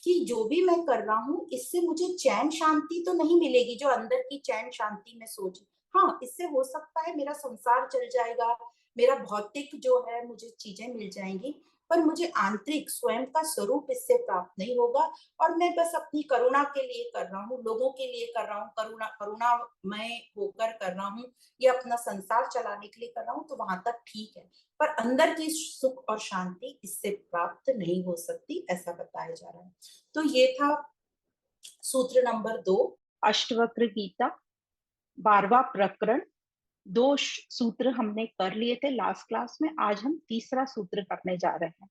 कि जो भी मैं कर रहा हूँ, इससे मुझे चैन शांति तो नहीं मिलेगी, जो अंदर की चैन शांति में सोच, हाँ इससे हो सकता है मेरा संसार चल जाएगा, मेरा भौतिक जो है मुझे चीजें मिल जाएंगी, पर मुझे आंतरिक स्वयं का स्वरूप इससे प्राप्त नहीं होगा। और मैं बस अपनी करुणा के लिए कर रहा हूँ, लोगों के लिए कर रहा हूँ, करुणामय होकर कर रहा हूँ, या अपना संसार चलाने के लिए कर रहा हूँ, तो वहां तक ठीक है। पर अंदर की सुख और शांति इससे प्राप्त नहीं हो सकती, ऐसा बताया जा रहा है। तो ये था सूत्र नंबर 2, अष्टवक्र गीता 12वां प्रकरण। दो सूत्र हमने कर लिए थे लास्ट क्लास में, आज हम तीसरा सूत्र करने जा रहे हैं।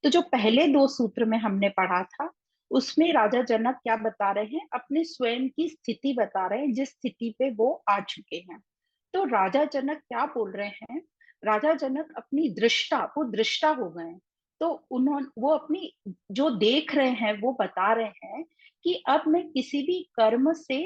तो जो पहले दो सूत्र में हमने पढ़ा था, उसमें राजा जनक क्या बता रहे हैं, अपने स्वयं की स्थिति बता रहे हैं, जिस स्थिति पे वो आ चुके हैं। तो राजा जनक क्या बोल रहे हैं, राजा जनक अपनी दृष्टा, वो दृष्टा हो गए हैं। तो उन्होंने, वो अपनी जो देख रहे हैं वो बता रहे हैं कि अब मैं किसी भी कर्म से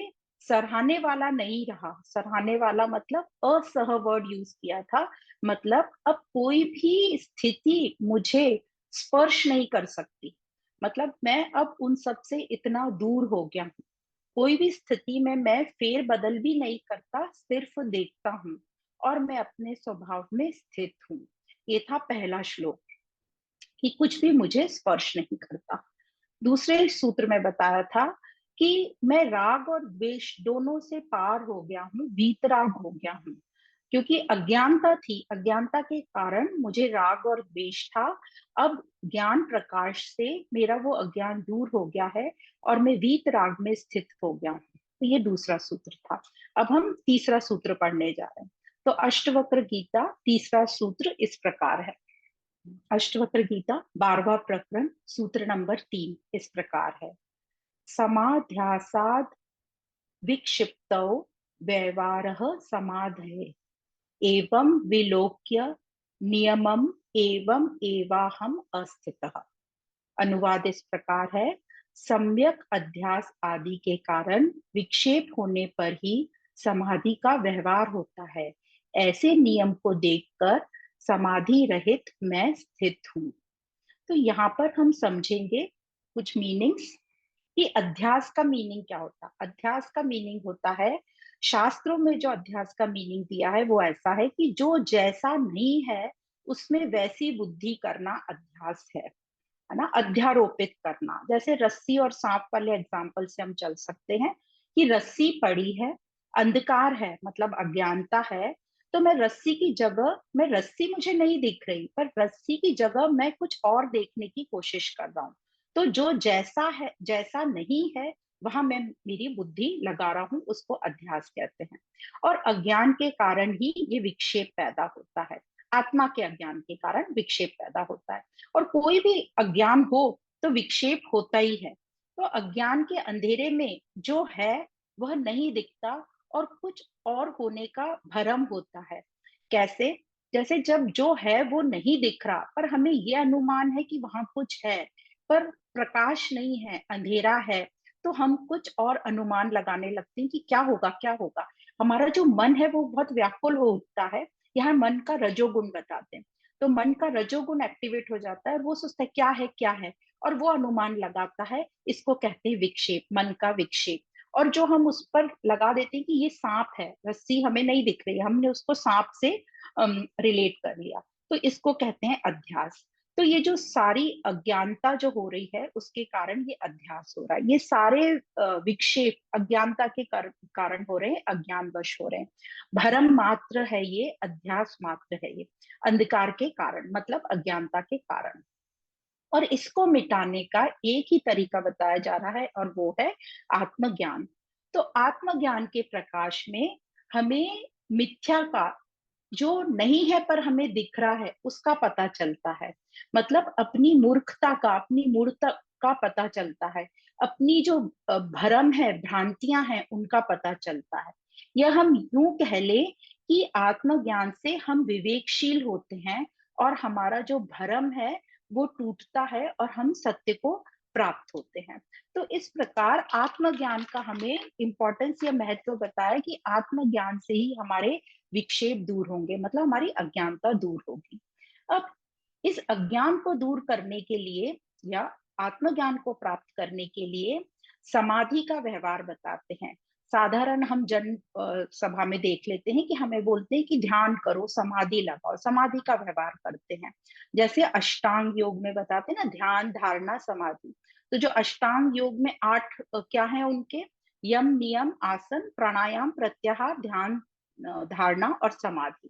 सराहने वाला नहीं रहा। सराहने वाला मतलब असह वर्ड यूज किया था। मतलब अब कोई भी स्थिति मुझे स्पर्श नहीं कर सकती। मतलब मैं अब उन सब से इतना दूर हो गया हूँ। कोई भी स्थिति में मैं फेर बदल भी नहीं करता, सिर्फ देखता हूँ और मैं अपने स्वभाव में स्थित हूँ। ये था पहला श्लोक, कि कुछ भी मुझे स्पर्श नहीं करता। दूसरे सूत्र में बताया था कि मैं राग और द्वेष दोनों से पार हो गया हूँ, वीतराग हो गया हूँ। क्योंकि अज्ञानता थी, अज्ञानता के कारण मुझे राग और द्वेष था। अब ज्ञान प्रकाश से मेरा वो अज्ञान दूर हो गया है और मैं वीतराग में स्थित हो गया हूँ। तो ये दूसरा सूत्र था। अब हम तीसरा सूत्र पढ़ने जा रहे हैं। तो अष्टवक्र गीता तीसरा सूत्र इस प्रकार है। अष्टवक्र गीता 12वां प्रकरण सूत्र नंबर 3 इस प्रकार है। समाध्यासाद विक्षिप्तौ व्यवहारः समाधये एवं विलोक्य नियमम एवं एवाहम अस्थितः। अनुवाद इस प्रकार है। सम्यक अध्यास आदि के कारण विक्षेप होने पर ही समाधि का व्यवहार होता है। ऐसे नियम को देखकर समाधि रहित मैं स्थित हूँ। तो यहाँ पर हम समझेंगे कुछ मीनिंग्स, कि अध्यास का मीनिंग क्या होता है। अध्यास का मीनिंग होता है, शास्त्रों में जो अध्यास का मीनिंग दिया है वो ऐसा है कि जो जैसा नहीं है उसमें वैसी बुद्धि करना अध्यास है ना। अध्यारोपित करना, जैसे रस्सी और सांप वाले एग्जाम्पल से हम चल सकते हैं कि रस्सी पड़ी है, अंधकार है मतलब अज्ञानता है, तो मैं रस्सी की जगह, मैं रस्सी मुझे नहीं दिख रही पर रस्सी की जगह मैं कुछ और देखने की कोशिश कर रहा हूँ। तो जो जैसा है, जैसा नहीं है, वहां मैं मेरी बुद्धि लगा रहा हूँ, उसको अध्यास कहते हैं। और अज्ञान के कारण ही ये विक्षेप पैदा होता है। आत्मा के अज्ञान के कारण विक्षेप पैदा होता है। और कोई भी अज्ञान हो तो विक्षेप होता ही है। तो अज्ञान के अंधेरे में जो है वह नहीं दिखता और कुछ और होने का भ्रम होता है। कैसे? जैसे जब जो है वो नहीं दिख रहा पर हमें ये अनुमान है कि वहां कुछ है, पर प्रकाश नहीं है, अंधेरा है, तो हम कुछ और अनुमान लगाने लगते हैं कि क्या होगा क्या होगा। हमारा जो मन है वो बहुत व्याकुल हो उठता है। यहाँ मन का रजोगुण बताते हैं। तो मन का रजोगुण एक्टिवेट हो जाता है और वो सोचता है क्या है, और वो अनुमान लगाता है। इसको कहते हैं विक्षेप, मन का विक्षेप। और जो हम उस पर लगा देते हैं कि ये सांप है, रस्सी हमें नहीं दिख रही है, हमने उसको सांप से रिलेट कर लिया, तो इसको कहते हैं अध्यास। तो ये जो सारी अज्ञानता जो हो रही है उसके कारण ये अध्यास हो रहा है। ये सारे विक्षेप अज्ञानता के कारण हो रहे हैं, अज्ञानवश हो रहे हैं। भरम मात्र है ये, अध्यास मात्र है ये, अंधकार के कारण मतलब अज्ञानता के कारण। और इसको मिटाने का एक ही तरीका बताया जा रहा है और वो है आत्मज्ञान। तो आत्मज्ञान के प्रकाश में हमें मिथ्या का, जो नहीं है पर हमें दिख रहा है, उसका पता चलता है। मतलब अपनी मूर्खता का, अपनी मूर्खता का पता चलता है। अपनी जो भ्रम है, भ्रांतियां हैं, उनका पता चलता है। यह हम यूं कह ले कि आत्मज्ञान से हम विवेकशील होते हैं और हमारा जो भ्रम है वो टूटता है और हम सत्य को प्राप्त होते हैं। तो इस प्रकार आत्मज्ञान का हमें इंपॉर्टेंस या महत्व बताया कि आत्मज्ञान से ही हमारे विक्षेप दूर होंगे, मतलब हमारी अज्ञानता दूर होगी। अब इस अज्ञान को दूर करने के लिए या आत्मज्ञान को प्राप्त करने के लिए समाधि का व्यवहार बताते हैं। साधारण हम जन सभा में देख लेते हैं कि हमें बोलते हैं कि ध्यान करो, समाधि लगाओ, समाधि का व्यवहार करते हैं। जैसे अष्टांग योग में बताते हैं ना, ध्यान धारणा समाधि। तो जो अष्टांग योग में 8 क्या है उनके, यम नियम आसन प्राणायाम प्रत्याहार ध्यान धारणा और समाधि।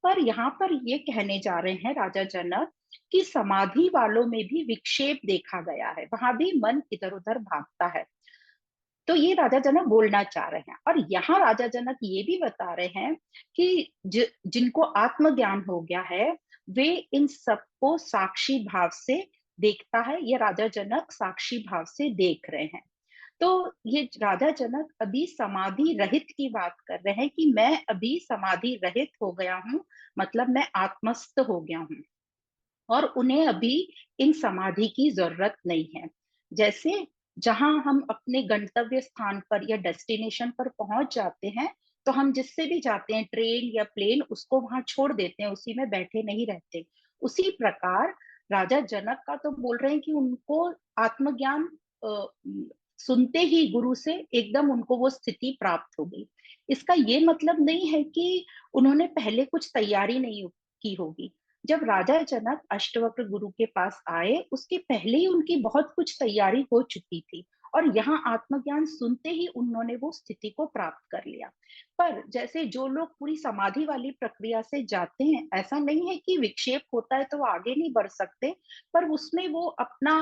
पर यहाँ पर ये कहने जा रहे हैं राजा जनक कि समाधि वालों में भी विक्षेप देखा गया है, वहां भी मन इधर उधर भागता है। तो ये राजा जनक बोलना चाह रहे हैं। और यहाँ राजा जनक ये भी बता रहे हैं कि जिनको आत्मज्ञान हो गया है वे इन सबको साक्षी भाव से देखता है। ये राजा जनक साक्षी भाव से देख रहे हैं। तो ये राजा जनक अभी समाधि रहित की बात कर रहे हैं कि मैं अभी समाधि रहित हो गया हूँ, मतलब मैं आत्मस्थ हो गया हूँ और उन्हें अभी इन समाधि की जरूरत नहीं है। जैसे जहां हम अपने गंतव्य स्थान पर या डेस्टिनेशन पर पहुंच जाते हैं, तो हम जिससे भी जाते हैं, ट्रेन या प्लेन, उसको वहां छोड़ देते हैं, उसी में बैठे नहीं रहते। उसी प्रकार राजा जनक का तो बोल रहे हैं कि उनको आत्मज्ञान अ, सुनते ही गुरु से एकदम उनको वो स्थिति प्राप्त हो गई। इसका ये मतलब नहीं है कि उन्होंने पहले कुछ तैयारी नहीं की होगी। जब राजा जनक अष्टवक्र गुरु के पास आए, उसके पहले ही उनकी बहुत कुछ तैयारी हो चुकी थी, और यहाँ आत्मज्ञान सुनते ही उन्होंने वो स्थिति को प्राप्त कर लिया। पर जैसे जो लोग पूरी समाधि वाली प्रक्रिया से जाते हैं, ऐसा नहीं है कि विक्षेप होता है तो वो आगे नहीं बढ़ सकते, पर उसमें वो अपना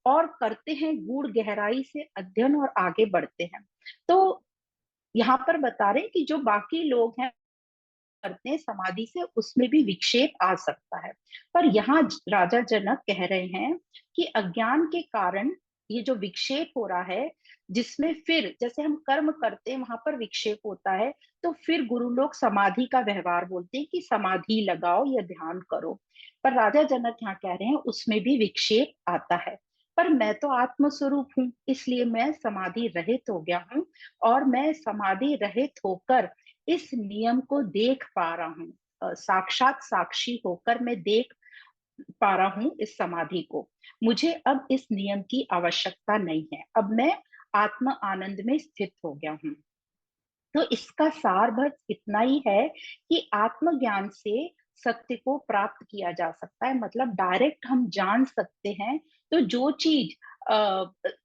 और करते हैं, गूढ़ गहराई से अध्ययन और आगे बढ़ते हैं। तो यहाँ पर बता रहे हैं कि जो बाकी लोग हैं करते हैं समाधि से, उसमें भी विक्षेप आ सकता है। पर यहाँ राजा जनक कह रहे हैं कि अज्ञान के कारण ये जो विक्षेप हो रहा है, जिसमें फिर जैसे हम कर्म करते हैं वहां पर विक्षेप होता है, तो फिर गुरु लोग समाधि का व्यवहार बोलते हैं कि समाधि लगाओ या ध्यान करो। पर राजा जनक यहाँ कह रहे हैं उसमें भी विक्षेप आता है। पर मैं तो आत्म स्वरूप हूँ, इसलिए मैं समाधि रहित हो गया हूँ, और मैं समाधि रहित होकर इस नियम को देख पा रहा हूँ। साक्षात साक्षी होकर मैं देख पा रहा हूँ इस समाधि को। मुझे अब इस नियम की आवश्यकता नहीं है, अब मैं आत्म आनंद में स्थित हो गया हूँ। तो इसका सार बस इतना ही है कि आत्मज्ञान से सत्य को प्राप्त किया जा सकता है, मतलब डायरेक्ट हम जान सकते हैं। तो जो चीज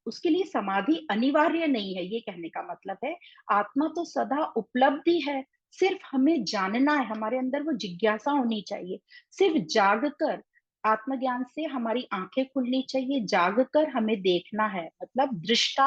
उसके लिए समाधि अनिवार्य नहीं है, ये कहने का मतलब है आत्मा तो सदा उपलब्धि है, सिर्फ हमें जानना है, हमारे अंदर वो जिज्ञासा होनी चाहिए। सिर्फ जागकर आत्मज्ञान से हमारी आंखें खुलनी चाहिए, जागकर हमें देखना है, मतलब दृष्टा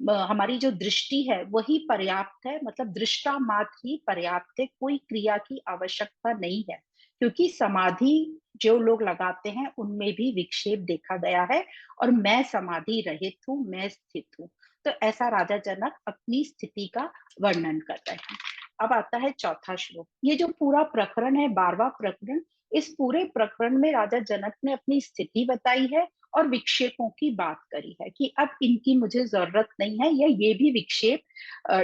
हमारी जो दृष्टि है वही पर्याप्त है, मतलब दृष्टा मात्र ही पर्याप्त है, कोई क्रिया की आवश्यकता नहीं है। क्योंकि समाधि जो लोग लगाते हैं उनमें भी विक्षेप देखा गया है, और मैं समाधि रहित हूँ, मैं स्थित हूँ। तो ऐसा राजा जनक अपनी स्थिति का वर्णन कर रहे हैं। अब आता है चौथा श्लोक। ये जो पूरा प्रकरण है, 12वां प्रकरण, इस पूरे प्रकरण में राजा जनक ने अपनी स्थिति बताई है और विक्षेपों की बात करी है कि अब इनकी मुझे जरूरत नहीं है, या ये भी विक्षेप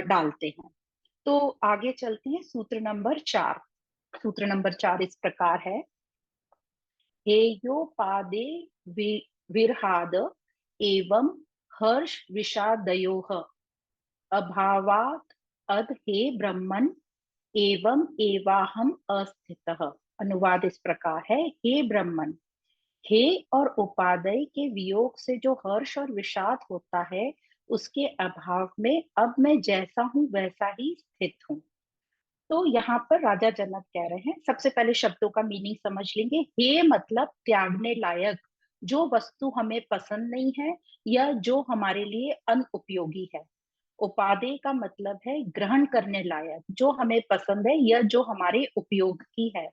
डालते हैं। तो आगे चलते हैं, सूत्र नंबर 4। सूत्र नंबर 4 इस प्रकार है, हेयोपादे विरहाद एवं हर्ष विषादयोः अभावात अद हे ब्रह्मन एवं एवाहम अस्थितः। अनुवाद इस प्रकार है, हे ब्रह्मन, हे और उपादेय के वियोग से जो हर्ष और विषाद होता है, उसके अभाव में अब मैं जैसा हूं वैसा ही स्थित हूँ। तो यहाँ पर राजा जनक कह रहे हैं, सबसे पहले शब्दों का मीनिंग समझ लेंगे। हे मतलब त्यागने लायक, जो वस्तु हमें पसंद नहीं है या जो हमारे लिए अनुपयोगी है। उपादेय का मतलब है ग्रहण करने लायक, जो हमें पसंद है या जो हमारे उपयोग की है।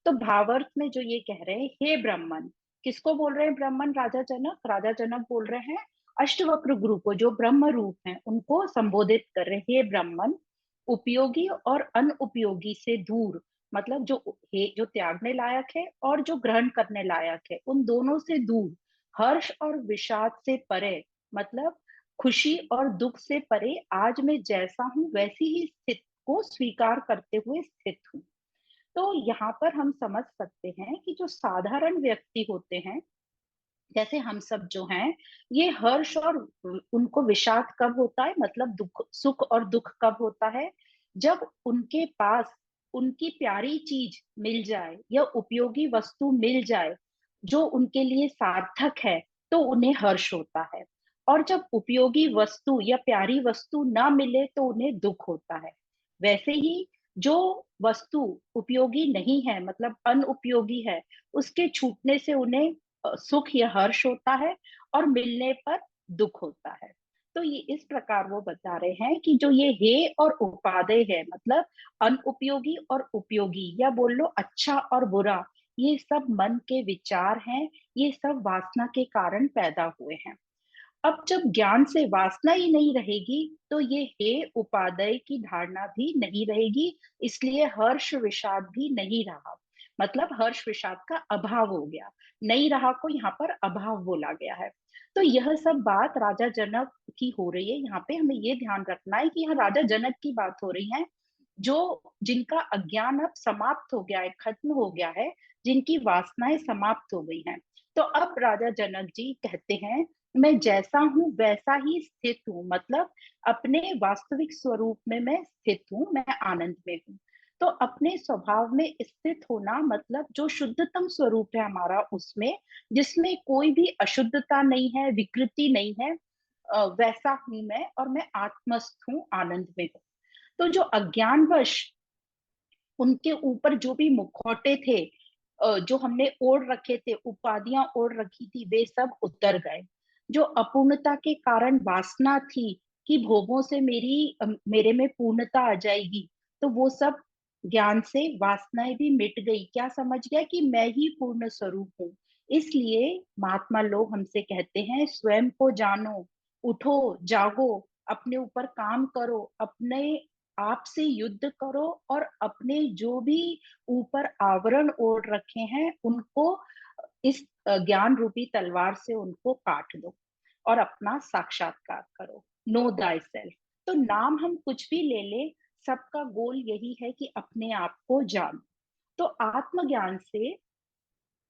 तो भावार्थ में जो ये कह रहे हैं, हे ब्राह्मण, किसको बोल रहे हैं ब्राह्मण? राजा जनक। राजा जनक बोल रहे हैं अष्टवक्र गुरु को, जो ब्रह्म रूप हैं, उनको संबोधित कर रहे हैं, हे ब्राह्मण, उपयोगी और अनुपयोगी से दूर, मतलब जो हे जो त्यागने लायक है और जो ग्रहण करने लायक है, उन दोनों से दूर, हर्ष और विषाद से परे, मतलब खुशी और दुख से परे, आज मैं जैसा हूं वैसी ही स्थिति को स्वीकार करते हुए स्थित हूँ। तो यहाँ पर हम समझ सकते हैं कि जो साधारण व्यक्ति होते हैं, जैसे हम सब जो हैं, ये हर्ष और उनको विषाद कब होता है, मतलब दुख, सुख और दुख कब होता है? जब उनके पास उनकी प्यारी चीज मिल जाए या उपयोगी वस्तु मिल जाए जो उनके लिए सार्थक है, तो उन्हें हर्ष होता है। और जब उपयोगी वस्तु या प्यारी वस्तु ना मिले तो उन्हें दुख होता है। वैसे ही जो वस्तु उपयोगी नहीं है, मतलब अनुपयोगी है, उसके छूटने से उन्हें सुख या हर्ष होता है, और मिलने पर दुख होता है। तो ये इस प्रकार वो बता रहे हैं कि जो ये हे और उपादेय है, मतलब अनुपयोगी और उपयोगी, या बोल लो अच्छा और बुरा, ये सब मन के विचार हैं, ये सब वासना के कारण पैदा हुए हैं। अब जब ज्ञान से वासना ही नहीं रहेगी, तो ये हे उपादेय की धारणा भी नहीं रहेगी, इसलिए हर्ष विषाद भी नहीं रहा। मतलब हर्ष विषाद का अभाव हो गया, नहीं रहा को यहाँ पर अभाव बोला गया है। तो यह सब बात राजा जनक की हो रही है। यहाँ पे हमें ये ध्यान रखना है कि यहाँ राजा जनक की बात हो रही है, जो जिनका अज्ञान अब समाप्त हो गया है, खत्म हो गया है, जिनकी वासनाएं समाप्त हो गई हैं। तो अब राजा जनक जी कहते हैं, मैं जैसा हूं वैसा ही स्थित हूं, मतलब अपने वास्तविक स्वरूप में मैं स्थित हूं, मैं आनंद में हूं। तो अपने स्वभाव में स्थित होना मतलब जो शुद्धतम स्वरूप है हमारा, उसमें जिसमें कोई भी अशुद्धता नहीं है, विकृति नहीं है, वैसा हूं मैं, और मैं आत्मस्थ हूँ, आनंद में हूँ। तो जो अज्ञानवश उनके ऊपर जो भी मुखौटे थे, जो हमने ओढ़ रखे थे, उपाधियां ओढ़ रखी थी, वे सब उतर गए। जो अपूर्णता के कारण वासना थी कि भोगों से मेरे में पूर्णता आ जाएगी, तो वो सब ज्ञान से वासनाएं भी मिट गई। क्या समझ गया कि मैं ही पूर्ण स्वरूप हूँ। इसलिए महात्मा लोग हमसे कहते हैं, स्वयं को जानो, उठो, जागो, अपने ऊपर काम करो, अपने आप से युद्ध करो, और अपने जो भी ऊपर आवरण ओढ़ रखे हैं उनको इस ज्ञान रूपी तलवार से उनको काट दो और अपना साक्षात्कार करो। No thy self. तो नाम हम कुछ भी ले ले, सबका गोल यही है कि अपने आप को जानो। तो आत्मज्ञान से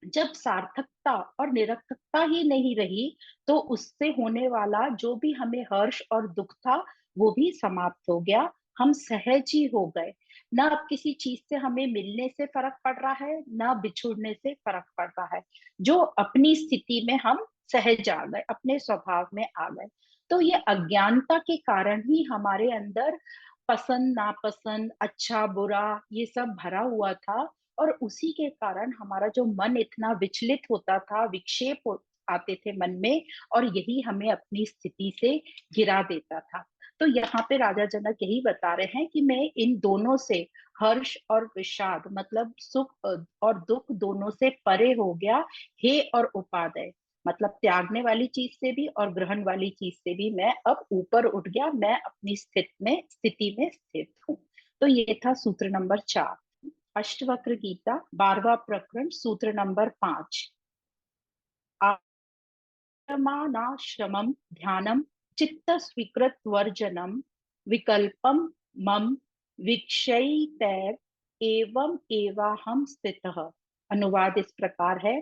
जब सार्थकता और निरर्थकता ही नहीं रही, तो उससे होने वाला जो भी हमें हर्ष और दुख था, वो भी समाप्त हो गया। हम सहज ही हो गए। ना अब किसी चीज से हमें मिलने से फर्क पड़ रहा है, ना बिछुड़ने से फर्क पड़ रहा है। जो अपनी स्थिति में हम सहज आ गए, अपने स्वभाव में आ गए। तो ये अज्ञानता के कारण ही हमारे अंदर पसंद नापसंद, अच्छा बुरा, ये सब भरा हुआ था। और उसी के कारण हमारा जो मन इतना विचलित होता था, आते थे मन में, और यही हमें अपनी स्थिति से गिरा देता था। तो यहाँ पे राजा जनक यही बता रहे हैं कि मैं इन दोनों से, हर्ष और विषाद मतलब सुख और दुख, दोनों से परे हो गया। हे और उपादेय मतलब त्यागने वाली चीज से भी और ग्रहण वाली चीज से भी मैं अब ऊपर उठ गया, मैं अपनी स्थिति में स्थित हूँ। तो ये था सूत्र नंबर 4, अष्टवक्र गीता 12वां प्रकरण, सूत्र नंबर 5। आत्मानाश्रमं ध्यानम चित्त स्वीकृत वर्जनम विकल्पम मम विक्षयितैव एवं एवाहम स्थितः। अनुवाद इस प्रकार है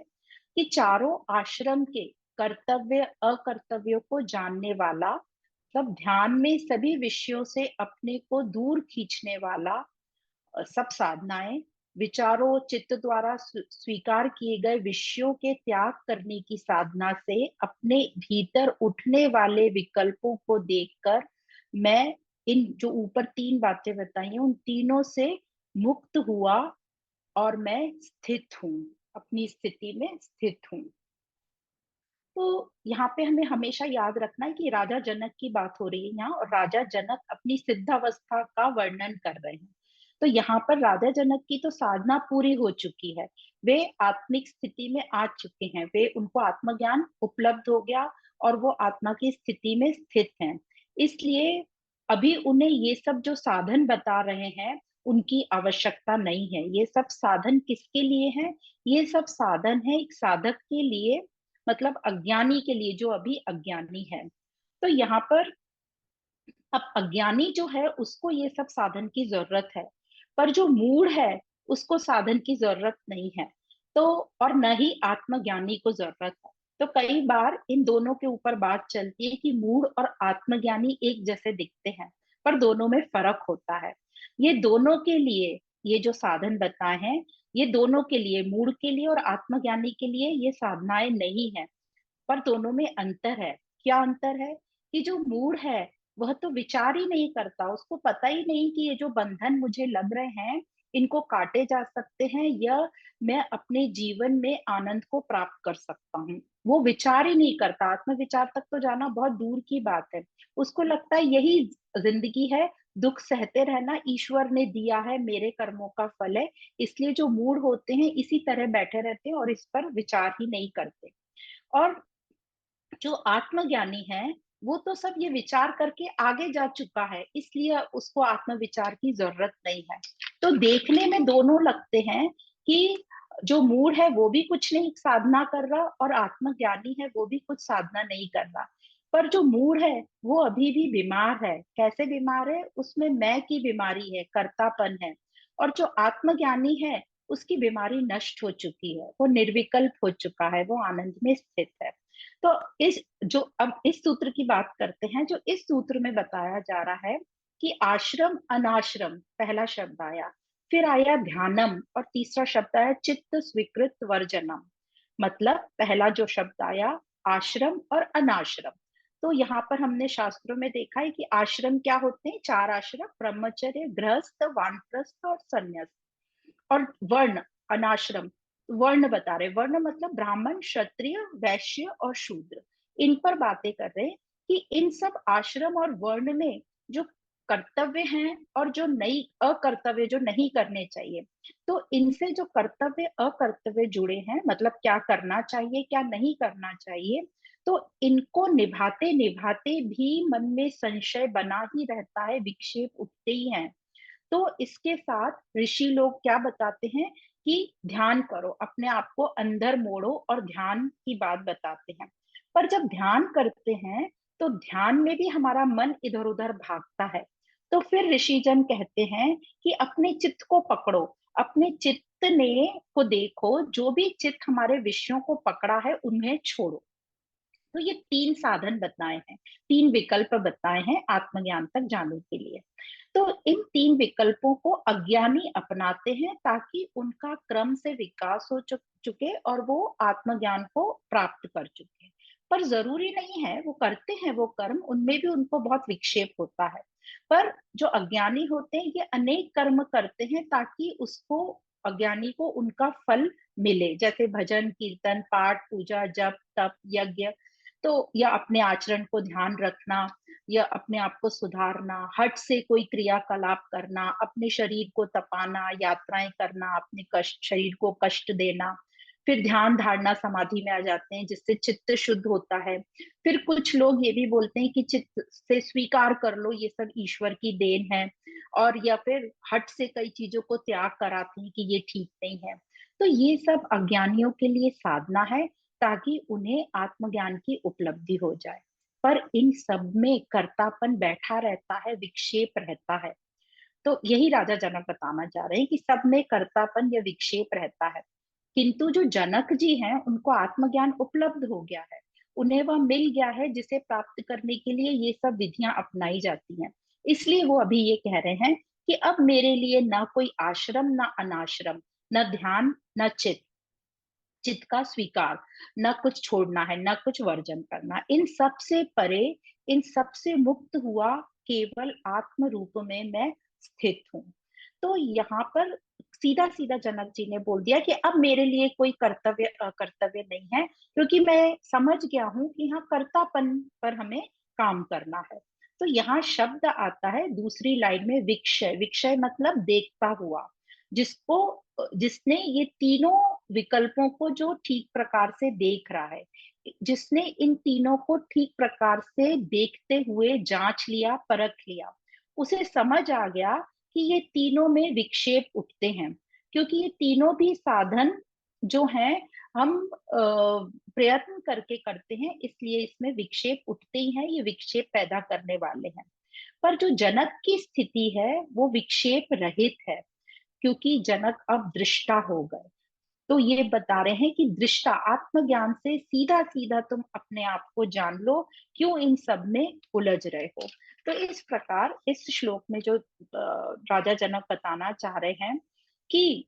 कि चारों आश्रम के कर्तव्य अकर्तव्यों को जानने वाला, मतलब ध्यान में सभी विषयों से अपने को दूर खींचने वाला, सब साधनाएं विचारों चित्त द्वारा स्वीकार किए गए विषयों के त्याग करने की साधना से अपने भीतर उठने वाले विकल्पों को देखकर मैं इन जो ऊपर 3 बातें बताई हैं उन तीनों से मुक्त हुआ, और मैं स्थित हूँ, अपनी स्थिति में स्थित हूँ। तो यहाँ पे हमें हमेशा याद रखना है कि राजा जनक की बात हो रही है यहाँ, और राजा जनक अपनी सिद्धावस्था का वर्णन कर रहे हैं। तो यहाँ पर राजा जनक की तो साधना पूरी हो चुकी है, वे आत्मिक स्थिति में आ चुके हैं, वे उनको आत्मज्ञान उपलब्ध हो गया और वो आत्मा की स्थिति में स्थित हैं। इसलिए अभी उन्हें ये सब जो साधन बता रहे हैं उनकी आवश्यकता नहीं है। ये सब साधन किसके लिए हैं? ये सब साधन है एक साधक के लिए, मतलब अज्ञानी के लिए, जो अभी अज्ञानी है। तो यहाँ पर अब अज्ञानी जो है उसको ये सब साधन की जरूरत है, पर जो मूढ़ है उसको साधन की जरूरत नहीं है। तो और न ही आत्मज्ञानी को जरूरत है। तो कई बार इन दोनों के ऊपर बात चलती है कि मूढ़ और आत्मज्ञानी एक जैसे दिखते हैं, पर दोनों में फर्क होता है। ये दोनों के लिए ये जो साधन बताए हैं, ये दोनों के लिए, मूढ़ के लिए और आत्मज्ञानी के लिए ये साधनाएं नहीं है, पर दोनों में अंतर है। क्या अंतर है? कि जो मूढ़ है वह तो विचार ही नहीं करता, उसको पता ही नहीं कि ये जो बंधन मुझे लग रहे हैं इनको काटे जा सकते हैं, या मैं अपने जीवन में आनंद को प्राप्त कर सकता हूँ। वो विचार ही नहीं करता, आत्म विचार तक तो जाना बहुत दूर की बात है। उसको लगता है यही जिंदगी है, दुख सहते रहना ईश्वर ने दिया है, मेरे कर्मों का फल है। इसलिए जो मूढ़ होते हैं इसी तरह बैठे रहते हैं और इस पर विचार ही नहीं करते। और जो आत्मज्ञानी है वो तो सब ये विचार करके आगे जा चुका है, इसलिए उसको आत्मविचार की जरूरत नहीं है। तो देखने में दोनों लगते हैं, कि जो मूढ़ है वो भी कुछ नहीं साधना कर रहा और आत्मज्ञानी है वो भी कुछ साधना नहीं कर रहा। पर जो मूढ़ है वो अभी भी बीमार है। कैसे बीमार है? उसमें मैं की बीमारी है, कर्तापन है। और जो आत्मज्ञानी है उसकी बीमारी नष्ट हो चुकी है, वो निर्विकल्प हो चुका है, वो आनंद में स्थित है। तो इस जो अब इस सूत्र की बात करते हैं, जो इस सूत्र में बताया जा रहा है कि आश्रम अनाश्रम, पहला शब्द आया, फिर आया ध्यानम और तीसरा शब्द आया चित्त स्वीकृत वर्जनम। मतलब पहला जो शब्द आया आश्रम और अनाश्रम। तो यहाँ पर हमने शास्त्रों में देखा है कि आश्रम क्या होते हैं, चार आश्रम, ब्रह्मचर्य, गृहस्थ, वानप्रस्थ और संन्यास। और वर्ण, अनाश्रम, वर्ण बता रहे, वर्ण मतलब ब्राह्मण, क्षत्रिय, वैश्य और शूद्र। इन पर बातें कर रहे हैं कि इन सब आश्रम और वर्ण में जो कर्तव्य हैं और जो नई अकर्तव्य जो नहीं करने चाहिए, तो इनसे जो कर्तव्य अकर्तव्य जुड़े हैं, मतलब क्या करना चाहिए क्या नहीं करना चाहिए, तो इनको निभाते निभाते भी मन में संशय बना ही रहता है, विक्षेप उठते ही हैं। तो इसके साथ ऋषि लोग क्या बताते हैं कि ध्यान करो, अपने आप को अंदर मोड़ो और ध्यान की बात बताते हैं। पर जब ध्यान करते हैं तो ध्यान में भी हमारा मन इधर उधर भागता है। तो फिर ऋषिजन कहते हैं कि अपने चित्त को पकड़ो, अपने चित्त ने को देखो, जो भी चित्त हमारे विषयों को पकड़ा है उन्हें छोड़ो। तो ये तीन साधन बताए हैं, तीन विकल्प बताए हैं आत्मज्ञान तक जाने के लिए। तो इन तीन विकल्पों को अज्ञानी अपनाते हैं ताकि उनका क्रम से विकास हो चुके और वो आत्मज्ञान को प्राप्त कर चुके। पर जरूरी नहीं है, वो करते हैं वो कर्म, उनमें भी उनको बहुत विक्षेप होता है। पर जो अज्ञानी होते हैं ये अनेक कर्म करते हैं ताकि उसको, अज्ञानी को उनका फल मिले, जैसे भजन कीर्तन पाठ पूजा जप तप यज्ञ। तो या अपने आचरण को ध्यान रखना, या अपने आप को सुधारना, हट से कोई क्रियाकलाप करना, अपने शरीर को तपाना, यात्राएं करना, अपने कष्ट, शरीर को कष्ट देना। फिर ध्यान धारणा समाधि में आ जाते हैं जिससे चित्त शुद्ध होता है। फिर कुछ लोग ये भी बोलते हैं कि चित्त से स्वीकार कर लो ये सब ईश्वर की देन है, और या फिर हट से कई चीजों को त्याग कराते हैं कि ये ठीक नहीं है। तो ये सब अज्ञानियों के लिए साधना है ताकि उन्हें आत्मज्ञान की उपलब्धि हो जाए। पर इन सब में कर्तापन बैठा रहता है, विक्षेप रहता है। तो यही राजा जनक बताना चाह रहे हैं कि सब में कर्तापन या विक्षेप रहता है। किंतु जो जनक जी हैं उनको आत्मज्ञान उपलब्ध हो गया है, उन्हें वह मिल गया है जिसे प्राप्त करने के लिए ये सब विधियां अपनाई जाती हैं। इसलिए वो अभी ये कह रहे हैं कि अब मेरे लिए ना कोई आश्रम ना अनाश्रम, न ध्यान न चित्त, चित्त का स्वीकार, न कुछ छोड़ना है न कुछ वर्जन करना, इन सब से परे, इन सब से मुक्त हुआ केवल आत्म रूप में मैं स्थित हूँ। तो यहाँ पर सीधा सीधा जनक जी ने बोल दिया कि अब मेरे लिए कोई कर्तव्य अकर्तव्य नहीं है, क्योंकि मैं समझ गया हूँ कि यहाँ कर्तापन पर हमें काम करना है। तो यहाँ शब्द आता है दूसरी लाइन में विक्षय, विक्षय मतलब देखता हुआ, जिसको, जिसने ये तीनों विकल्पों को जो ठीक प्रकार से देख रहा है, जिसने इन तीनों को ठीक प्रकार से देखते हुए जांच लिया परख लिया, उसे समझ आ गया कि ये तीनों में विक्षेप उठते हैं। क्योंकि ये तीनों भी साधन जो हैं हम प्रयत्न करके करते हैं, इसलिए इसमें विक्षेप उठते ही हैं, ये विक्षेप पैदा करने वाले हैं। पर जो जनक की स्थिति है वो विक्षेप रहित है, क्योंकि जनक अब दृष्टा हो गए। तो ये बता रहे हैं कि दृष्टा, आत्मज्ञान से सीधा सीधा तुम अपने आप को जान लो, क्यों इन सब में उलझ रहे हो। तो इस प्रकार इस श्लोक में जो राजा जनक बताना चाह रहे हैं कि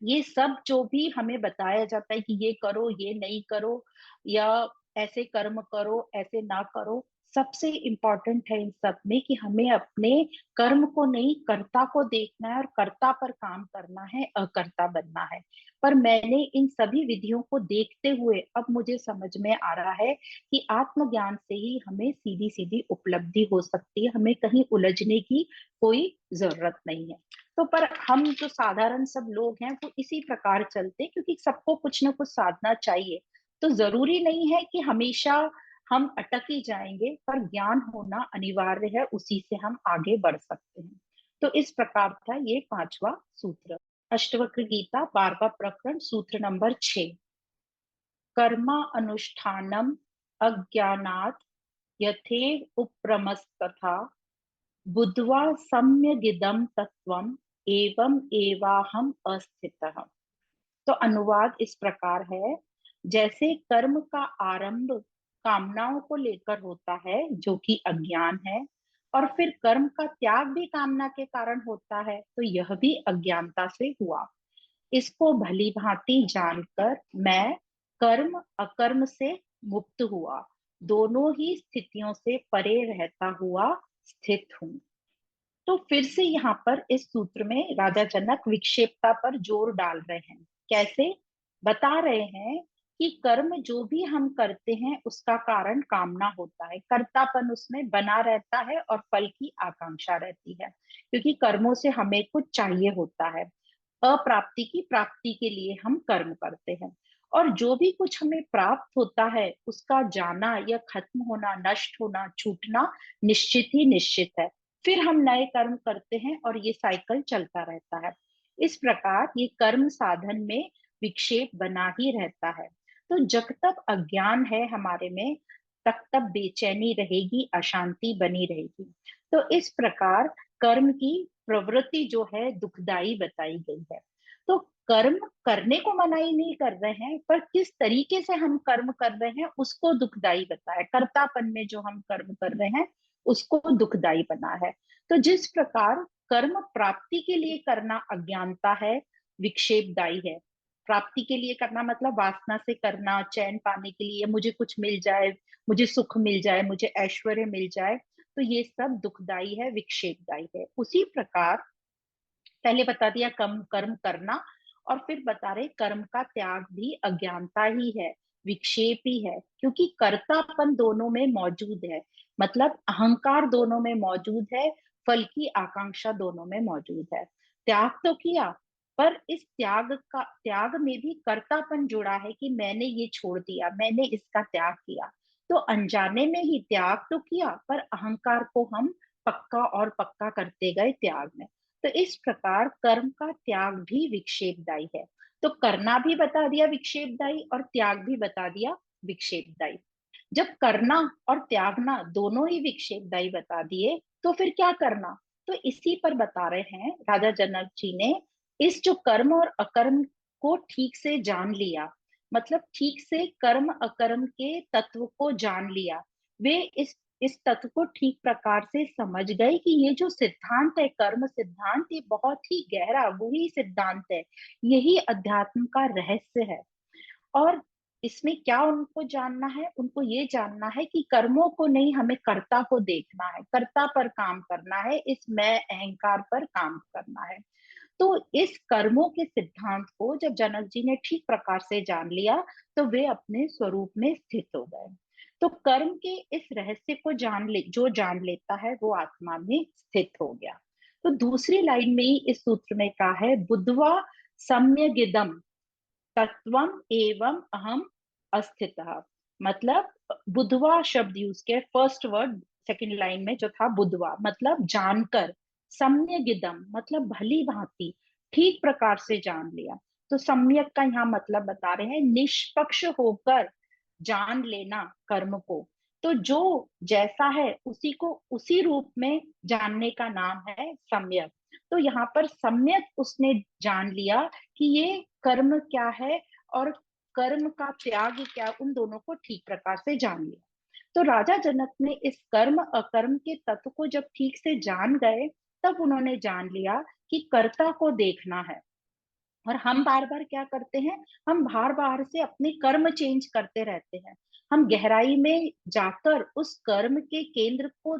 ये सब जो भी हमें बताया जाता है कि ये करो ये नहीं करो, या ऐसे कर्म करो ऐसे ना करो, सबसे इम्पोर्टेंट है इन सब में कि हमें अपने कर्म को नहीं कर्ता को देखना है और कर्ता पर काम करना है, अकर्ता बनना है। पर मैंने इन सभी विधियों को देखते हुए अब मुझे समझ में आ रहा है कि आत्मज्ञान से ही हमें सीधी सीधी उपलब्धि हो सकती है, हमें कहीं उलझने की कोई जरूरत नहीं है। तो पर हम जो साधारण सब लोग हैं वो इसी प्रकार चलते हैं, क्योंकि सबको कुछ ना कुछ साधना चाहिए। तो जरूरी नहीं है कि हमेशा हम अटक ही जाएंगे, पर ज्ञान होना अनिवार्य है, उसी से हम आगे बढ़ सकते हैं। तो इस प्रकार था ये पांचवा सूत्र। अष्टवक्र गीता 12वां प्रकरण सूत्र नंबर 6। कर्मा अनुष्ठानम अज्ञानात् यथेव उप्रमस्तथा बुद्ध्वा सम्यगिदं तत्वम एवं एवाहम अस्थितः। तो अनुवाद इस प्रकार है, जैसे कर्म का आरंभ कामनाओं को लेकर होता है जो कि अज्ञान है, और फिर कर्म का त्याग भी कामना के कारण होता है, तो यह भी अज्ञानता से हुआ। इसको भली भांति जानकर मैं कर्म अकर्म से मुक्त हुआ, दोनों ही स्थितियों से परे रहता हुआ स्थित हूं। तो फिर से यहाँ पर इस सूत्र में राजा जनक विक्षेपता पर जोर डाल रहे हैं। कैसे? बता रहे हैं कि कर्म जो भी हम करते हैं उसका कारण कामना होता है, कर्तापन उसमें बना रहता है और फल की आकांक्षा रहती है, क्योंकि कर्मों से हमें कुछ चाहिए होता है। अप्राप्ति की प्राप्ति के लिए हम कर्म करते हैं, और जो भी कुछ हमें प्राप्त होता है उसका जाना या खत्म होना, नष्ट होना, छूटना निश्चित ही निश्चित है। फिर हम नए कर्म करते हैं और ये साइकिल चलता रहता है। इस प्रकार ये कर्म साधन में विक्षेप बना ही रहता है। तो जब तक अज्ञान है हमारे में, तब तक बेचैनी रहेगी, अशांति बनी रहेगी। तो इस प्रकार कर्म की प्रवृत्ति जो है दुखदाई बताई गई है। तो कर्म करने को मनाही नहीं कर रहे हैं, पर किस तरीके से हम कर्म कर रहे हैं उसको दुखदाई बताया। कर्तापन में जो हम कर्म कर रहे हैं उसको दुखदाई बना है। तो जिस प्रकार कर्म प्राप्ति के लिए करना अज्ञानता है, विक्षेपदायी है। प्राप्ति के लिए करना मतलब वासना से करना, चैन पाने के लिए, मुझे कुछ मिल जाए, मुझे सुख मिल जाए, मुझे ऐश्वर्य मिल जाए, तो ये सब दुखदाई है, विक्षेपदायी है। उसी प्रकार पहले बता दिया कम कर्म करना, और फिर बता रहे कर्म का त्याग भी अज्ञानता ही है, विक्षेप ही है, क्योंकि कर्तापन दोनों में मौजूद है, मतलब अहंकार दोनों में मौजूद है, फल की आकांक्षा दोनों में मौजूद है। त्याग तो किया, पर इस त्याग में भी कर्तापन जुड़ा है कि मैंने ये छोड़ दिया, मैंने इसका त्याग किया। तो अनजाने में ही त्याग तो किया, पर अहंकार को हम पक्का और पक्का करते गए त्याग में। तो इस प्रकार कर्म का त्याग भी विक्षेपदायी है। तो करना भी बता दिया विक्षेपदायी, और त्याग भी बता दिया विक्षेपदायी। जब करना और त्यागना दोनों ही विक्षेपदायी बता दिए, तो फिर क्या करना? तो इसी पर बता रहे हैं राजा जनक जी ने, इस जो कर्म और अकर्म को ठीक से जान लिया, मतलब ठीक से कर्म अकर्म के तत्व को जान लिया, वे इस तत्व को ठीक प्रकार से समझ गए कि ये जो सिद्धांत है, कर्म सिद्धांत, ये बहुत ही गहरा वही सिद्धांत है, यही अध्यात्म का रहस्य है। और इसमें क्या उनको जानना है? उनको ये जानना है कि कर्मों को नहीं, हमें कर्ता को देखना है, कर्ता पर काम करना है, इस मैं अहंकार पर काम करना है। तो इस कर्मों के सिद्धांत को जब जनक जी ने ठीक प्रकार से जान लिया, तो वे अपने स्वरूप में स्थित हो गए। तो कर्म के इस रहस्य को जो जान लेता है वो आत्मा में स्थित हो गया। तो दूसरी लाइन में ही इस सूत्र में कहा है, बुद्धवा सम्यगिदम तत्वम एवं अहम अस्थितः। मतलब बुधवा शब्द यूज किया, फर्स्ट वर्ड सेकंड लाइन में जो था बुधवा, मतलब जानकर, सम्यगिदम मतलब भली भांति, ठीक प्रकार से जान लिया। तो सम्यक का यहाँ मतलब बता रहे हैं निष्पक्ष होकर जान लेना कर्म को। तो जो जैसा है उसी को उसी रूप में जानने का नाम है सम्यक। तो यहाँ पर सम्यक उसने जान लिया कि ये कर्म क्या है और कर्म का त्याग क्या, उन दोनों को ठीक प्रकार से जान लिया। तो राजा जनक ने इस कर्म अकर्म के तत्व को जब ठीक से जान गए, तब उन्होंने जान लिया कि कर्ता को देखना है। और हम बार बार क्या करते हैं, हम बार बार से अपने कर्म चेंज करते रहते हैं, हम गहराई में जाकर उस कर्म के केंद्र को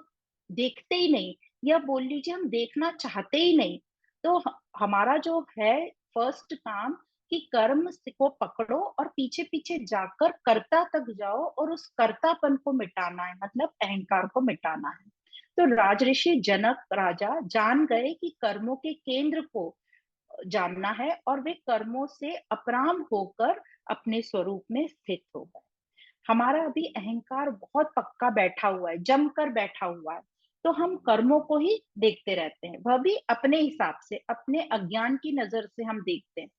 देखते ही नहीं, या बोल लीजिए हम देखना चाहते ही नहीं। तो हमारा जो है फर्स्ट काम कि कर्म को पकड़ो और पीछे पीछे जाकर कर्ता तक जाओ, और उस कर्तापन को मिटाना है, मतलब अहंकार को मिटाना है। तो राजऋषि जनक राजा जान गए कि कर्मों के केंद्र को जानना है, और वे कर्मों से अपराम होकर अपने स्वरूप में स्थित हो गए। हमारा अभी अहंकार बहुत पक्का बैठा हुआ है, जमकर बैठा हुआ है। तो हम कर्मों को ही देखते रहते हैं, वह भी अपने हिसाब से, अपने अज्ञान की नजर से हम देखते हैं।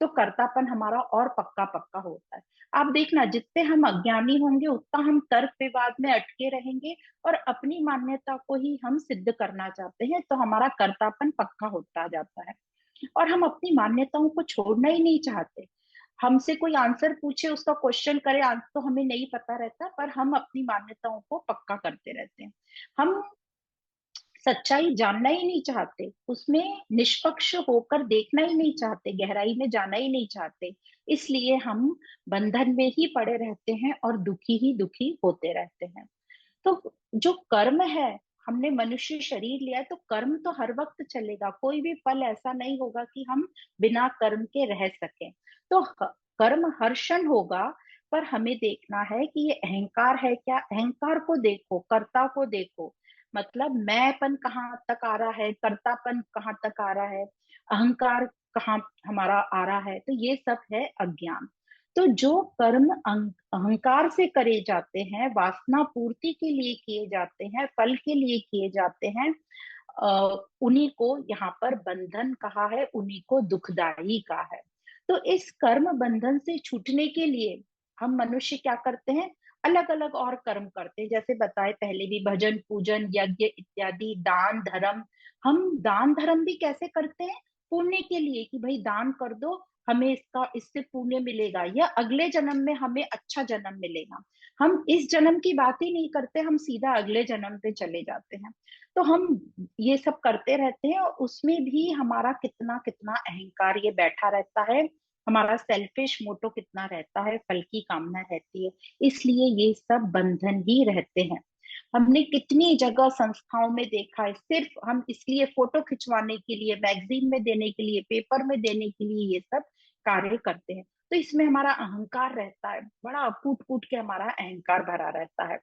तो कर्तापन हमारा और पक्का पक्का होता है। आप देखना, जितने हम अज्ञानी होंगे उतना हम तर्क विवाद में अटके रहेंगे और अपनी मान्यता को ही हम सिद्ध करना चाहते हैं, तो हमारा कर्तापन पक्का होता जाता है। और हम अपनी मान्यताओं को छोड़ना ही नहीं चाहते। हमसे कोई आंसर पूछे, उसका क्वेश्चन करे, आंसर तो हमें नहीं पता रहता, पर हम अपनी मान्यताओं को पक्का करते रहते हैं। हम सच्चाई जानना ही नहीं चाहते, उसमें निष्पक्ष होकर देखना ही नहीं चाहते, गहराई में जाना ही नहीं चाहते। इसलिए हम बंधन में ही पड़े रहते हैं और दुखी ही दुखी होते रहते हैं। तो जो कर्म है, हमने मनुष्य शरीर लिया है, तो कर्म तो हर वक्त चलेगा। कोई भी पल ऐसा नहीं होगा कि हम बिना कर्म के रह सकें। तो कर्म हर क्षण होगा, पर हमें देखना है कि ये अहंकार है क्या। अहंकार को देखो, कर्ता को देखो, मतलब मैंपन कहाँ तक आ रहा है, कर्तापन कहाँ तक आ रहा है, अहंकार कहाँ हमारा आ रहा है। तो ये सब है अज्ञान। तो जो कर्म अहंकार से करे जाते हैं, वासना पूर्ति के लिए किए जाते हैं, फल के लिए किए जाते हैं, उन्हीं को यहाँ पर बंधन कहा है, उन्हीं को दुखदाई कहा है। तो इस कर्म बंधन से छूटने के लिए हम मनुष्य क्या करते हैं, अलग अलग और कर्म करते हैं। जैसे बताए पहले भी, भजन पूजन यज्ञ इत्यादि, दान धर्म। हम दान धर्म भी कैसे करते हैं, पुण्य के लिए, कि भाई दान कर दो, हमें इसका, इससे पुण्य मिलेगा, या अगले जन्म में हमें अच्छा जन्म मिलेगा। हम इस जन्म की बात ही नहीं करते, हम सीधा अगले जन्म पे चले जाते हैं। तो हम ये सब करते रहते हैं, और उसमें भी हमारा कितना कितना अहंकार ये बैठा रहता है, हमारा सेल्फिश मोटो कितना रहता है, फल की कामना रहती है। इसलिए ये सब बंधन ही रहते हैं। हमने कितनी जगह संस्थाओं में देखा है, सिर्फ हम इसलिए फोटो खिंचवाने के लिए, मैगजीन में देने के लिए, पेपर में देने के लिए ये सब कार्य करते हैं। तो इसमें हमारा अहंकार रहता है, बड़ा कूट कूट के हमारा अहंकार भरा रहता है।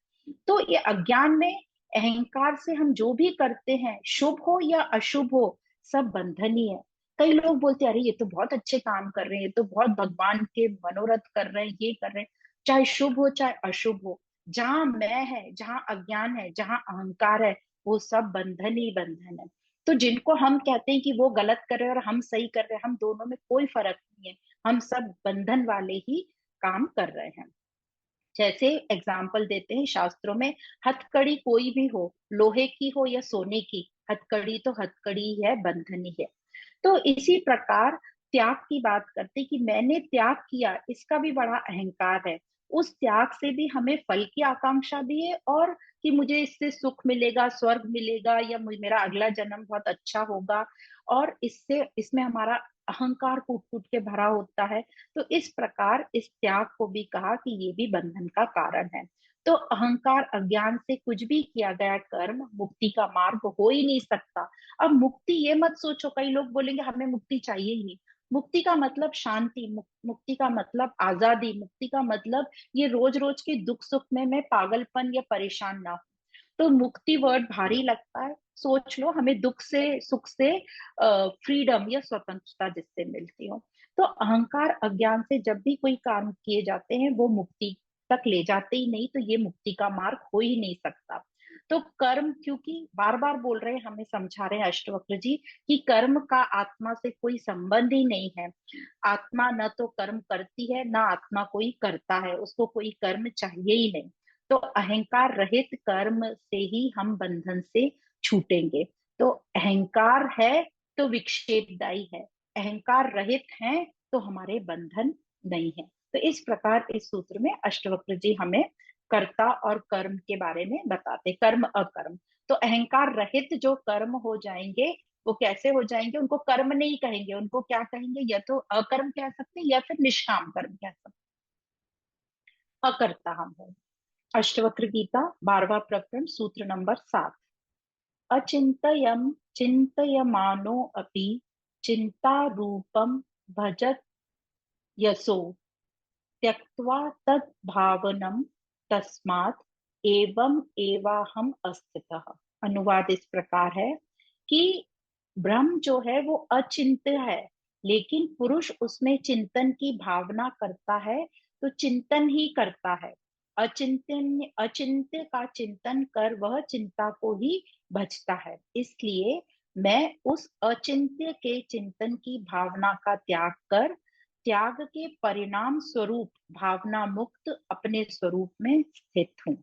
तो ये अज्ञान में अहंकार से हम जो भी करते हैं, शुभ हो या अशुभ हो, सब बंधन ही है। कई लोग बोलते हैं अरे ये तो बहुत अच्छे काम कर रहे हैं, ये तो बहुत भगवान के मनोरथ कर रहे हैं, ये कर रहे हैं। चाहे शुभ हो चाहे अशुभ हो, जहां मैं है, जहां अज्ञान है, जहां अहंकार है, वो सब बंधन ही बंधन है। तो जिनको हम कहते हैं कि वो गलत कर रहे हैं और हम सही कर रहे हैं, हम दोनों में कोई फर्क नहीं है, हम सब बंधन वाले ही काम कर रहे हैं। जैसे एग्जाम्पल देते हैं शास्त्रों में, हथकड़ी कोई भी हो, लोहे की हो या सोने की, हथकड़ी तो हथकड़ी ही है, बंधन ही है। तो इसी प्रकार त्याग की बात करते कि मैंने त्याग किया, इसका भी बड़ा अहंकार है। उस त्याग से भी हमें फल की आकांक्षा भी है, और कि मुझे इससे सुख मिलेगा, स्वर्ग मिलेगा, या मेरा अगला जन्म बहुत अच्छा होगा, और इससे, इसमें हमारा अहंकार कूट कूट के भरा होता है। तो इस प्रकार इस त्याग को भी कहा कि ये भी बंधन का कारण है। तो अहंकार अज्ञान से कुछ भी किया गया कर्म मुक्ति का मार्ग हो ही नहीं सकता। अब मुक्ति, ये मत सोचो, कई लोग बोलेंगे हमें मुक्ति चाहिए ही नहीं। मुक्ति का मतलब शांति, मुक्ति का मतलब आजादी, मुक्ति का मतलब ये रोज रोज के दुख सुख में मैं पागलपन या परेशान ना हो। तो मुक्ति वर्ड भारी लगता है, सोच लो हमें दुख से, सुख से फ्रीडम या स्वतंत्रता जिससे मिलती हो। तो अहंकार अज्ञान से जब भी कोई काम किए जाते हैं, वो मुक्ति तक ले जाते ही नहीं, तो ये मुक्ति का मार्ग हो ही नहीं सकता। तो कर्म, क्योंकि बार बार बोल रहे हैं, हमें समझा रहे हैं अष्टवक्र जी कि कर्म का आत्मा से कोई संबंध ही नहीं है। आत्मा न तो कर्म करती है, ना आत्मा कोई करता है, उसको कोई कर्म चाहिए ही नहीं। तो अहंकार रहित कर्म से ही हम बंधन से छूटेंगे। तो अहंकार है तो विक्षेपदायी है, अहंकार रहित है तो हमारे बंधन नहीं है। तो इस प्रकार इस सूत्र में अष्टवक्र जी हमें कर्ता और कर्म के बारे में बताते, कर्म अकर्म। तो अहंकार रहित जो कर्म हो जाएंगे, वो कैसे हो जाएंगे, उनको कर्म नहीं कहेंगे, उनको क्या कहेंगे, या तो अकर्म कह सकते हैं या फिर निष्काम कर्म कह सकते हैं, अकर्ता हम हो। अष्टवक्र गीता 12वां प्रकरण सूत्र नंबर 7। अचिंतयम चिंतयमानो अपि चिंता रूपम भजत यशो त्यक्त्वा तद भावनम तस्मात् एवं एवाहम अस्थितः। अनुवाद इस प्रकार है कि ब्रह्म जो है वो अचिंत्य है, लेकिन पुरुष उसमें चिंतन की भावना करता है, तो चिंतन ही करता है। अचिंत्य का चिंतन कर वह चिंता को ही भजता है। इसलिए मैं उस अचिंत्य के चिंतन की भावना का त्याग कर त्याग के परिणाम स्वरूप भावना मुक्त अपने स्वरूप में स्थित हूँ।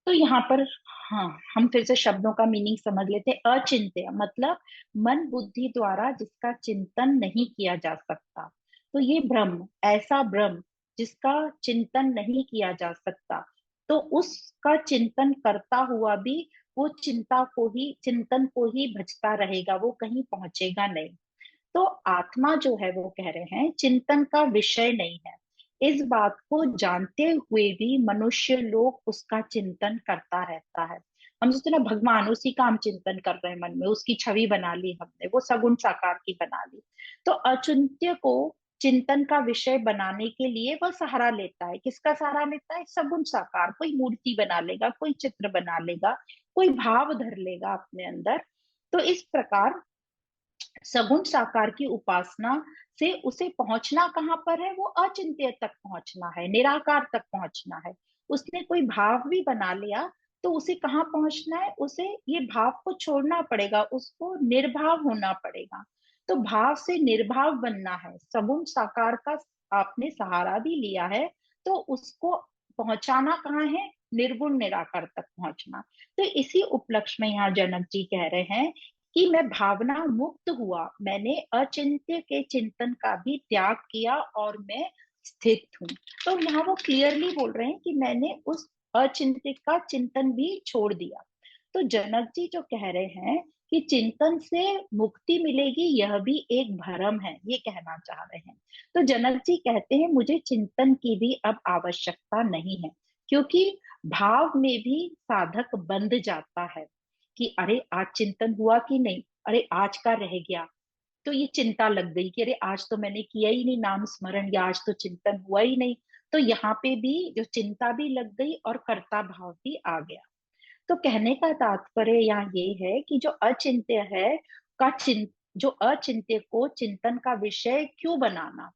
तो यहाँ पर, हाँ, हम फिर से शब्दों का मीनिंग समझ लेते हैं। अचिंत्य मतलब मन बुद्धि द्वारा जिसका चिंतन नहीं किया जा सकता। तो ये ब्रह्म, ऐसा ब्रह्म जिसका चिंतन नहीं किया जा सकता, तो उसका चिंतन करता हुआ भी वो चिंतन को ही भजता रहेगा, वो कहीं पहुंचेगा नहीं। तो आत्मा जो है, वो कह रहे हैं, चिंतन का विषय नहीं है। इस बात को जानते हुए भी मनुष्य लोग उसका चिंतन करता रहता है। हम सोचते हैं ना, भगवान, उसी का हम चिंतन कर रहे हैं, मन में उसकी छवि बना ली हमने, वो सगुण साकार की बना ली। तो अचिंत्य को चिंतन का विषय बनाने के लिए वह सहारा लेता है। किसका सहारा लेता है? सगुण साकार। कोई मूर्ति बना लेगा, कोई चित्र बना लेगा, कोई भाव धर लेगा अपने अंदर। तो इस प्रकार सगुण साकार की उपासना से उसे पहुंचना कहाँ पर है? वो अचिंत्य तक पहुंचना है, निराकार तक पहुंचना है। उसने कोई भाव भी बना लिया तो उसे कहाँ पहुंचना है? उसे ये भाव को छोड़ना पड़ेगा, उसको निर्भाव होना पड़ेगा। तो भाव से निर्भाव बनना है। सगुण साकार का आपने सहारा भी लिया है, तो उसको पहुंचाना कहाँ है? निर्गुण निराकार तक पहुंचना। तो इसी उपलक्ष्य में यहाँ जनक जी कह रहे हैं कि मैं भावना मुक्त हुआ, मैंने अचिंत्य के चिंतन का भी त्याग किया और मैं स्थित हूँ। तो यहाँ वो क्लियरली बोल रहे हैं कि मैंने उस अचिंत्य का चिंतन भी छोड़ दिया। तो जनक जी जो कह रहे हैं कि चिंतन से मुक्ति मिलेगी, यह भी एक भ्रम है, ये कहना चाह रहे हैं। तो जनक जी कहते हैं मुझे चिंतन की भी अब आवश्यकता नहीं है, क्योंकि भाव में भी साधक बंध जाता है कि अरे आज चिंतन हुआ कि नहीं, अरे आज का रह गया। तो ये चिंता लग गई कि अरे आज तो मैंने किया ही नहीं नाम स्मरण, या आज तो चिंतन हुआ ही नहीं। तो यहाँ पे भी जो चिंता भी लग गई और कर्ता भाव भी आ गया। तो कहने का तात्पर्य यहाँ ये है कि जो अचिंत्य है का जो अचिंत्य को चिंतन का विषय क्यों बनाना?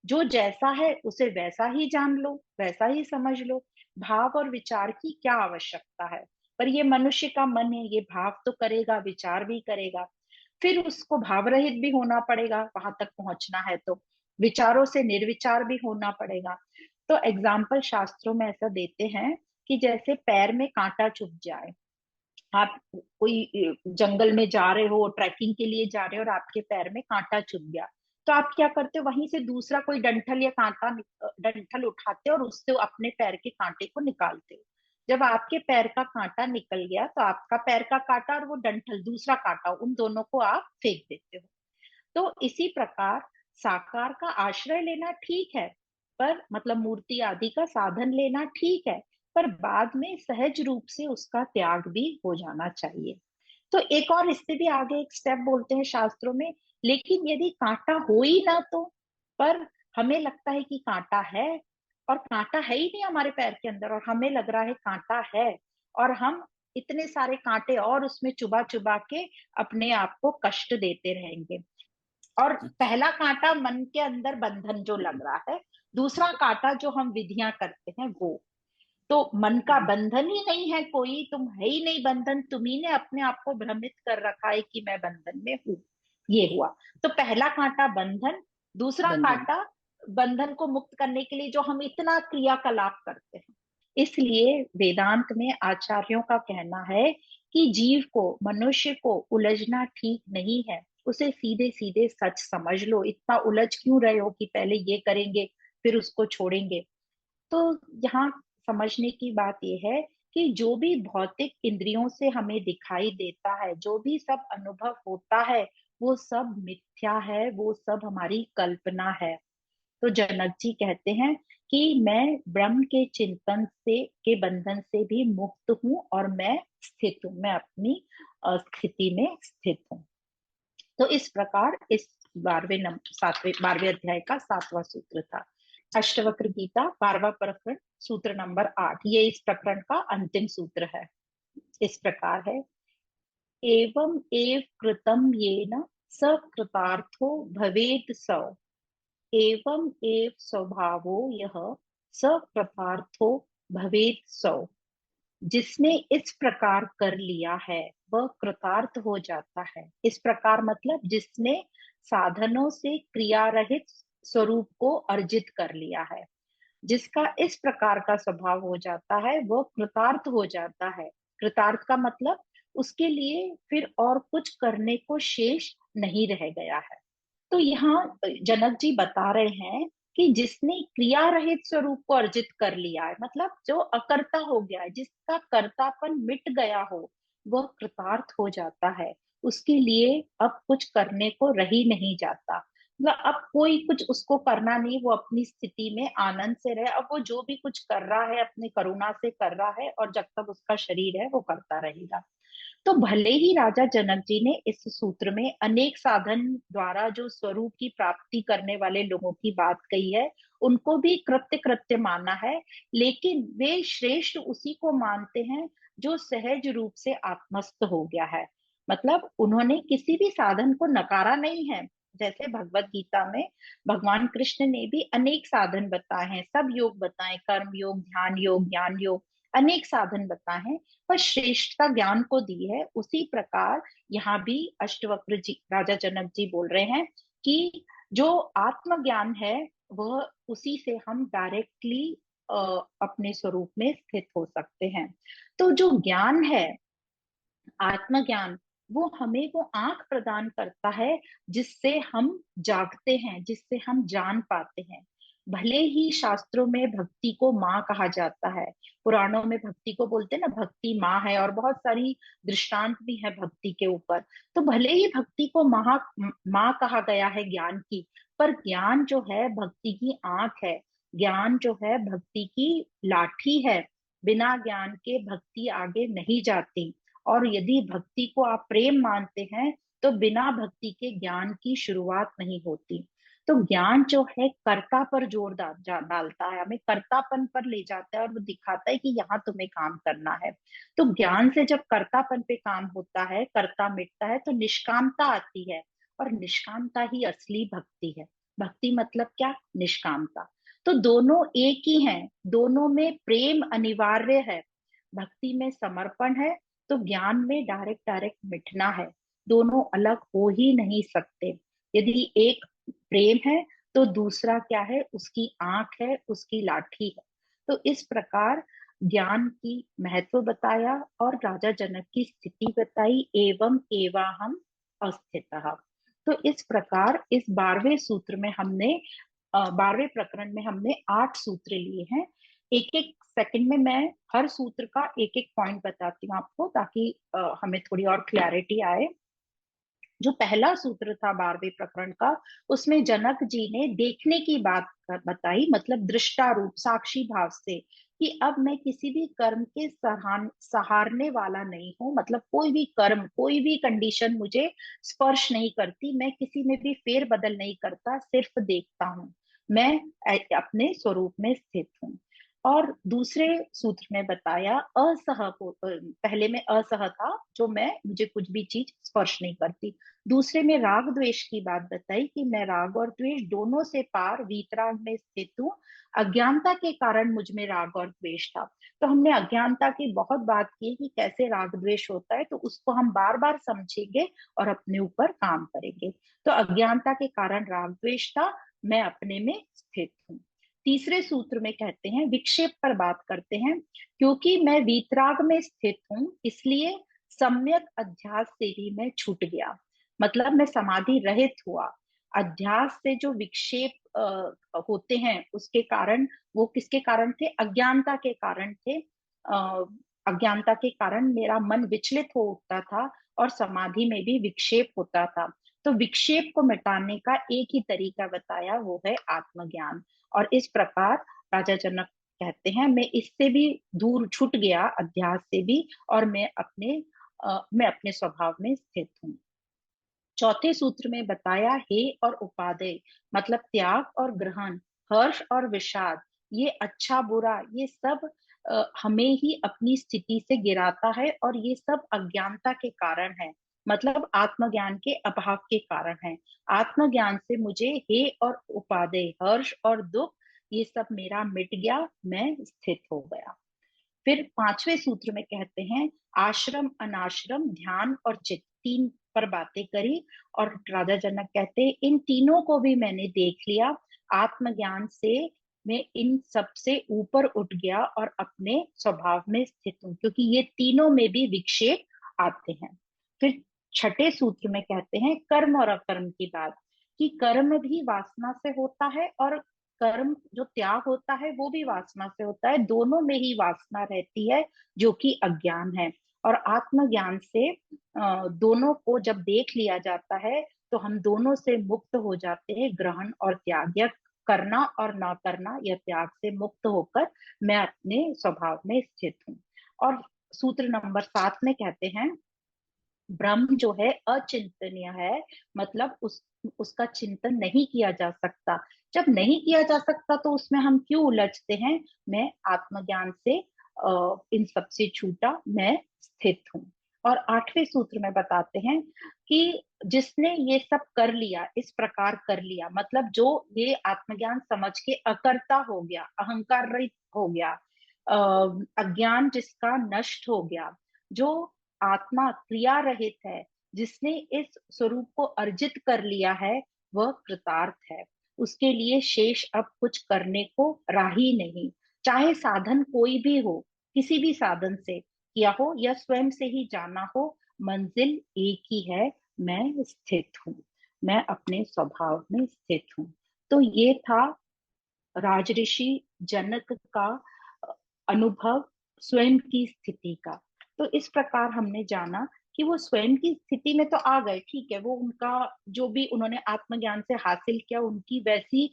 जो जैसा है उसे वैसा ही जान लो, वैसा ही समझ लो। भाव और विचार की क्या आवश्यकता है? पर ये मनुष्य का मन है, ये भाव तो करेगा, विचार भी करेगा। फिर उसको भाव रहित भी होना पड़ेगा, वहां तक पहुंचना है तो विचारों से निर्विचार भी होना पड़ेगा। तो एग्जाम्पल शास्त्रों में ऐसा देते हैं कि जैसे पैर में कांटा चुभ जाए, आप कोई जंगल में जा रहे हो, ट्रैकिंग के लिए जा रहे हो और आपके पैर में कांटा चुभ गया, तो आप क्या करते हो? वहीं से दूसरा कोई डंठल या डंठल उठाते हो और उससे अपने पैर के कांटे को निकालते हो। जब आपके पैर का कांटा निकल गया तो आपका पैर का कांटा और वो डंठल दूसरा कांटा, उन दोनों को आप फेंक देते हो। तो इसी प्रकार साकार का आश्रय लेना ठीक है, पर मतलब मूर्ति आदि का साधन लेना ठीक है, पर बाद में सहज रूप से उसका त्याग भी हो जाना चाहिए। तो एक और इससे भी आगे एक स्टेप बोलते हैं शास्त्रों में, लेकिन यदि कांटा हो ही ना तो, पर हमें लगता है कि कांटा है और कांटा है ही नहीं हमारे पैर के अंदर, और हमें लग रहा है कांटा है, और हम इतने सारे कांटे और उसमें चुबा चुबा के अपने आप को कष्ट देते रहेंगे। और पहला कांटा मन के अंदर बंधन जो लग रहा है, दूसरा कांटा जो हम विधियां करते हैं वो, तो मन का बंधन ही नहीं है, कोई तुम है ही नहीं बंधन, तुम्ही ने अपने आप को भ्रमित कर रखा है कि मैं बंधन में हूं। ये हुआ। तो पहला कांटा बंधन, दूसरा बंधन। कांटा बंधन को मुक्त करने के लिए जो हम इतना क्रियाकलाप करते हैं। इसलिए वेदांत में आचार्यों का कहना है कि जीव को, मनुष्य को उलझना ठीक नहीं है, उसे सीधे सीधे सच समझ लो। इतना उलझ क्यों रहे हो कि पहले ये करेंगे फिर उसको छोड़ेंगे? तो यहाँ समझने की बात यह है कि जो भी भौतिक इंद्रियों से हमें दिखाई देता है, जो भी सब अनुभव होता है, वो सब मिथ्या है, वो सब हमारी कल्पना है। तो जनक जी कहते हैं कि मैं ब्रह्म के चिंतन से के बंधन से भी मुक्त हूँ और मैं स्थित हूँ, मैं अपनी स्थिति में स्थित हूँ। तो इस प्रकार इस 12वें अध्याय का 7वां सूत्र था। अष्टवक्र गीता 12वां प्रकरण, सूत्र नंबर 8, ये इस प्रकरण का अंतिम सूत्र है। इस प्रकार है, एवं एव कृतम येन स कृतार्थो भवेत् स, एवं एव स्वभावो यः स कृतार्थो भवेत् सौ, जिसने इस प्रकार कर लिया है वह कृतार्थ हो जाता है। इस प्रकार मतलब जिसने साधनों से क्रिया रहित स्वरूप को अर्जित कर लिया है, जिसका इस प्रकार का स्वभाव हो जाता है वो कृतार्थ हो जाता है। कृतार्थ का मतलब उसके लिए फिर और कुछ करने को शेष नहीं रह गया है। तो यहाँ जनक जी बता रहे हैं कि जिसने क्रिया रहित स्वरूप को अर्जित कर लिया है, मतलब जो अकर्ता हो गया है, जिसका कर्तापन मिट गया हो, वह कृतार्थ हो जाता है। उसके लिए अब कुछ करने को रह ही नहीं जाता, मतलब अब कोई कुछ उसको करना नहीं, वो अपनी स्थिति में आनंद से रहे। अब वो जो भी कुछ कर रहा है अपनी करुणा से कर रहा है, और जब तक उसका शरीर है वो करता रहेगा। तो भले ही राजा जनक जी ने इस सूत्र में अनेक साधन द्वारा जो स्वरूप की प्राप्ति करने वाले लोगों की बात कही है, उनको भी कृत्य कृत्य माना है, लेकिन वे श्रेष्ठ उसी को मानते हैं जो सहज रूप से आत्मस्थ हो गया है। मतलब उन्होंने किसी भी साधन को नकारा नहीं है। जैसे भगवत गीता में भगवान कृष्ण ने भी अनेक साधन बताए हैं, सब योग बताए, कर्म योग, ध्यान योग, ज्ञान योग, अनेक साधन बताए हैं, पर श्रेष्ठता ज्ञान को दी है। उसी प्रकार यहाँ भी अष्टवक्र जी, राजा जनक जी बोल रहे हैं कि जो आत्मज्ञान है वह उसी से हम डायरेक्टली अपने स्वरूप में स्थित हो सकते हैं। तो जो ज्ञान है, आत्मज्ञान, वो हमें वो आंख प्रदान करता है जिससे हम जागते हैं, जिससे हम जान पाते हैं। भले ही शास्त्रों में भक्ति को माँ कहा जाता है, पुराणों में भक्ति को बोलते हैं ना, भक्ति माँ है, और बहुत सारी दृष्टांत भी है भक्ति के ऊपर। तो भले ही भक्ति को माँ कहा गया है ज्ञान की, पर ज्ञान जो है भक्ति की आंख है। ज्ञान जो है भक्ति की लाठी है। बिना ज्ञान के भक्ति आगे नहीं जाती। और यदि भक्ति को आप प्रेम मानते हैं तो बिना भक्ति के ज्ञान की शुरुआत नहीं होती। तो ज्ञान जो है कर्ता पर जोर डालता है, हमें कर्तापन पर ले जाता है, और वो दिखाता है कि यहाँ तुम्हें काम करना है। तो ज्ञान से जब कर्तापन पे काम होता है, कर्ता मिटता है, तो निष्कामता आती है, और निष्कामता ही असली भक्ति है। भक्ति मतलब क्या? निष्कामता। तो दोनों एक ही हैं, दोनों में प्रेम अनिवार्य है। भक्ति में समर्पण है, तो ज्ञान में डायरेक्ट डायरेक्ट मिटना है। दोनों अलग हो ही नहीं सकते। यदि एक प्रेम है तो दूसरा क्या है? उसकी आंख है, उसकी लाठी है। तो इस प्रकार ज्ञान की महत्व बताया और राजा जनक की स्थिति बताई, एवं एवाहम अस्थितः। तो इस प्रकार इस 12वें सूत्र में हमने 12वें प्रकरण में हमने 8 सूत्र लिए हैं। एक एक सेकंड में मैं हर सूत्र का एक एक पॉइंट बताती हूँ आपको, ताकि हमें थोड़ी और क्लैरिटी आए। जो पहला सूत्र था 12वें प्रकरण का, उसमें जनक जी ने देखने की बात बताई, मतलब दृष्टा रूप साक्षी भाव से, कि अब मैं किसी भी कर्म के सहारने वाला नहीं हूं। मतलब कोई भी कर्म, कोई भी कंडीशन मुझे स्पर्श नहीं करती, मैं किसी में भी फेर बदल नहीं करता, सिर्फ देखता हूं। मैं अपने स्वरूप में स्थित हूँ। और दूसरे सूत्र में बताया असह को, पहले में असह था, जो मैं, मुझे कुछ भी चीज स्पर्श नहीं करती। दूसरे में राग द्वेष की बात बताई कि मैं राग और द्वेष दोनों से पार वीतराग में स्थित हूँ। अज्ञानता के कारण मुझ में राग और द्वेष था। तो हमने अज्ञानता की बहुत बात की कि कैसे राग द्वेष होता है, तो उसको हम बार बार समझेंगे और अपने ऊपर काम करेंगे। तो अज्ञानता के कारण राग द्वेष था, मैं अपने में स्थित हूँ। तीसरे सूत्र में कहते हैं, विक्षेप पर बात करते हैं, क्योंकि मैं वीतराग में स्थित हूँ इसलिए सम्यक अध्यास से ही मैं छूट गया। मतलब मैं समाधि रहित हुआ। अध्यास से जो विक्षेप होते हैं उसके कारण, वो किसके कारण थे? अज्ञानता के कारण थे। अज्ञानता के कारण मेरा मन विचलित हो उठता था और समाधि में भी विक्षेप होता था। तो विक्षेप को मिटाने का एक ही तरीका बताया, वो है आत्मज्ञान। और इस प्रकार राजा जनक कहते हैं, मैं इससे भी दूर छूट गया, अध्यास से भी, और मैं अपने स्वभाव में स्थित हूँ। चौथे सूत्र में बताया, हे और उपादेय, मतलब त्याग और ग्रहण, हर्ष और विषाद, ये अच्छा बुरा, ये सब हमें ही अपनी स्थिति से गिराता है, और ये सब अज्ञानता के कारण है, मतलब आत्मज्ञान के अभाव के कारण है। आत्मज्ञान से मुझे हे और उपादेय, हर्ष और दुख, ये सब मेरा मिट गया, मैं स्थित हो गया। फिर पांचवें सूत्र में कहते हैं आश्रम अनाश्रम ध्यान और चित्त, तीन पर बातें करी। और राजा जनक कहते हैं इन तीनों को भी मैंने देख लिया, आत्मज्ञान से मैं इन सब से ऊपर उठ गया और अपने स्वभाव में स्थित हूं, क्योंकि ये तीनों में भी विक्षेप आते हैं। फिर छठे सूत्र में कहते हैं कर्म और अकर्म की बात, कि कर्म भी वासना से होता है और कर्म जो त्याग होता है वो भी वासना से होता है, दोनों में ही वासना रहती है जो कि अज्ञान है। और आत्मज्ञान से दोनों को जब देख लिया जाता है तो हम दोनों से मुक्त हो जाते हैं, ग्रहण और त्याग, या करना और ना करना, या त्याग से मुक्त होकर मैं अपने स्वभाव में स्थित हूँ। और सूत्र नंबर 7 में कहते हैं ब्रह्म जो है अचिंतनीय है, मतलब उसका चिंतन नहीं किया जा सकता। जब नहीं किया जा सकता तो उसमें हम क्यों उलझते हैं? मैं आत्मज्ञान से इन सब से छूटा, मैं स्थित हूँ। और आठवें सूत्र में बताते हैं कि जिसने ये सब कर लिया, इस प्रकार कर लिया, मतलब जो ये आत्मज्ञान समझ के अकर्ता हो गया, अहंकार रहित हो गया, अज्ञान जिसका नष्ट हो गया, जो आत्मा क्रिया रहित है, जिसने इस स्वरूप को अर्जित कर लिया है, वह कृतार्थ है। उसके लिए शेष अब कुछ करने को राही नहीं। चाहे साधन कोई भी हो, किसी भी साधन से किया हो या स्वयं से ही जाना हो, मंजिल एक ही है, मैं स्थित हूँ, मैं अपने स्वभाव में स्थित हूँ। तो ये था राजऋषि जनक का अनुभव स्वयं की स्थिति का। तो इस प्रकार हमने जाना कि वो स्वयं की स्थिति में तो आ गए, ठीक है, वो उनका जो भी उन्होंने आत्मज्ञान से हासिल किया उनकी वैसी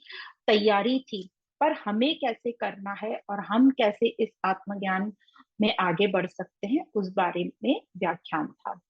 तैयारी थी, पर हमें कैसे करना है और हम कैसे इस आत्मज्ञान में आगे बढ़ सकते हैं, उस बारे में व्याख्यान था।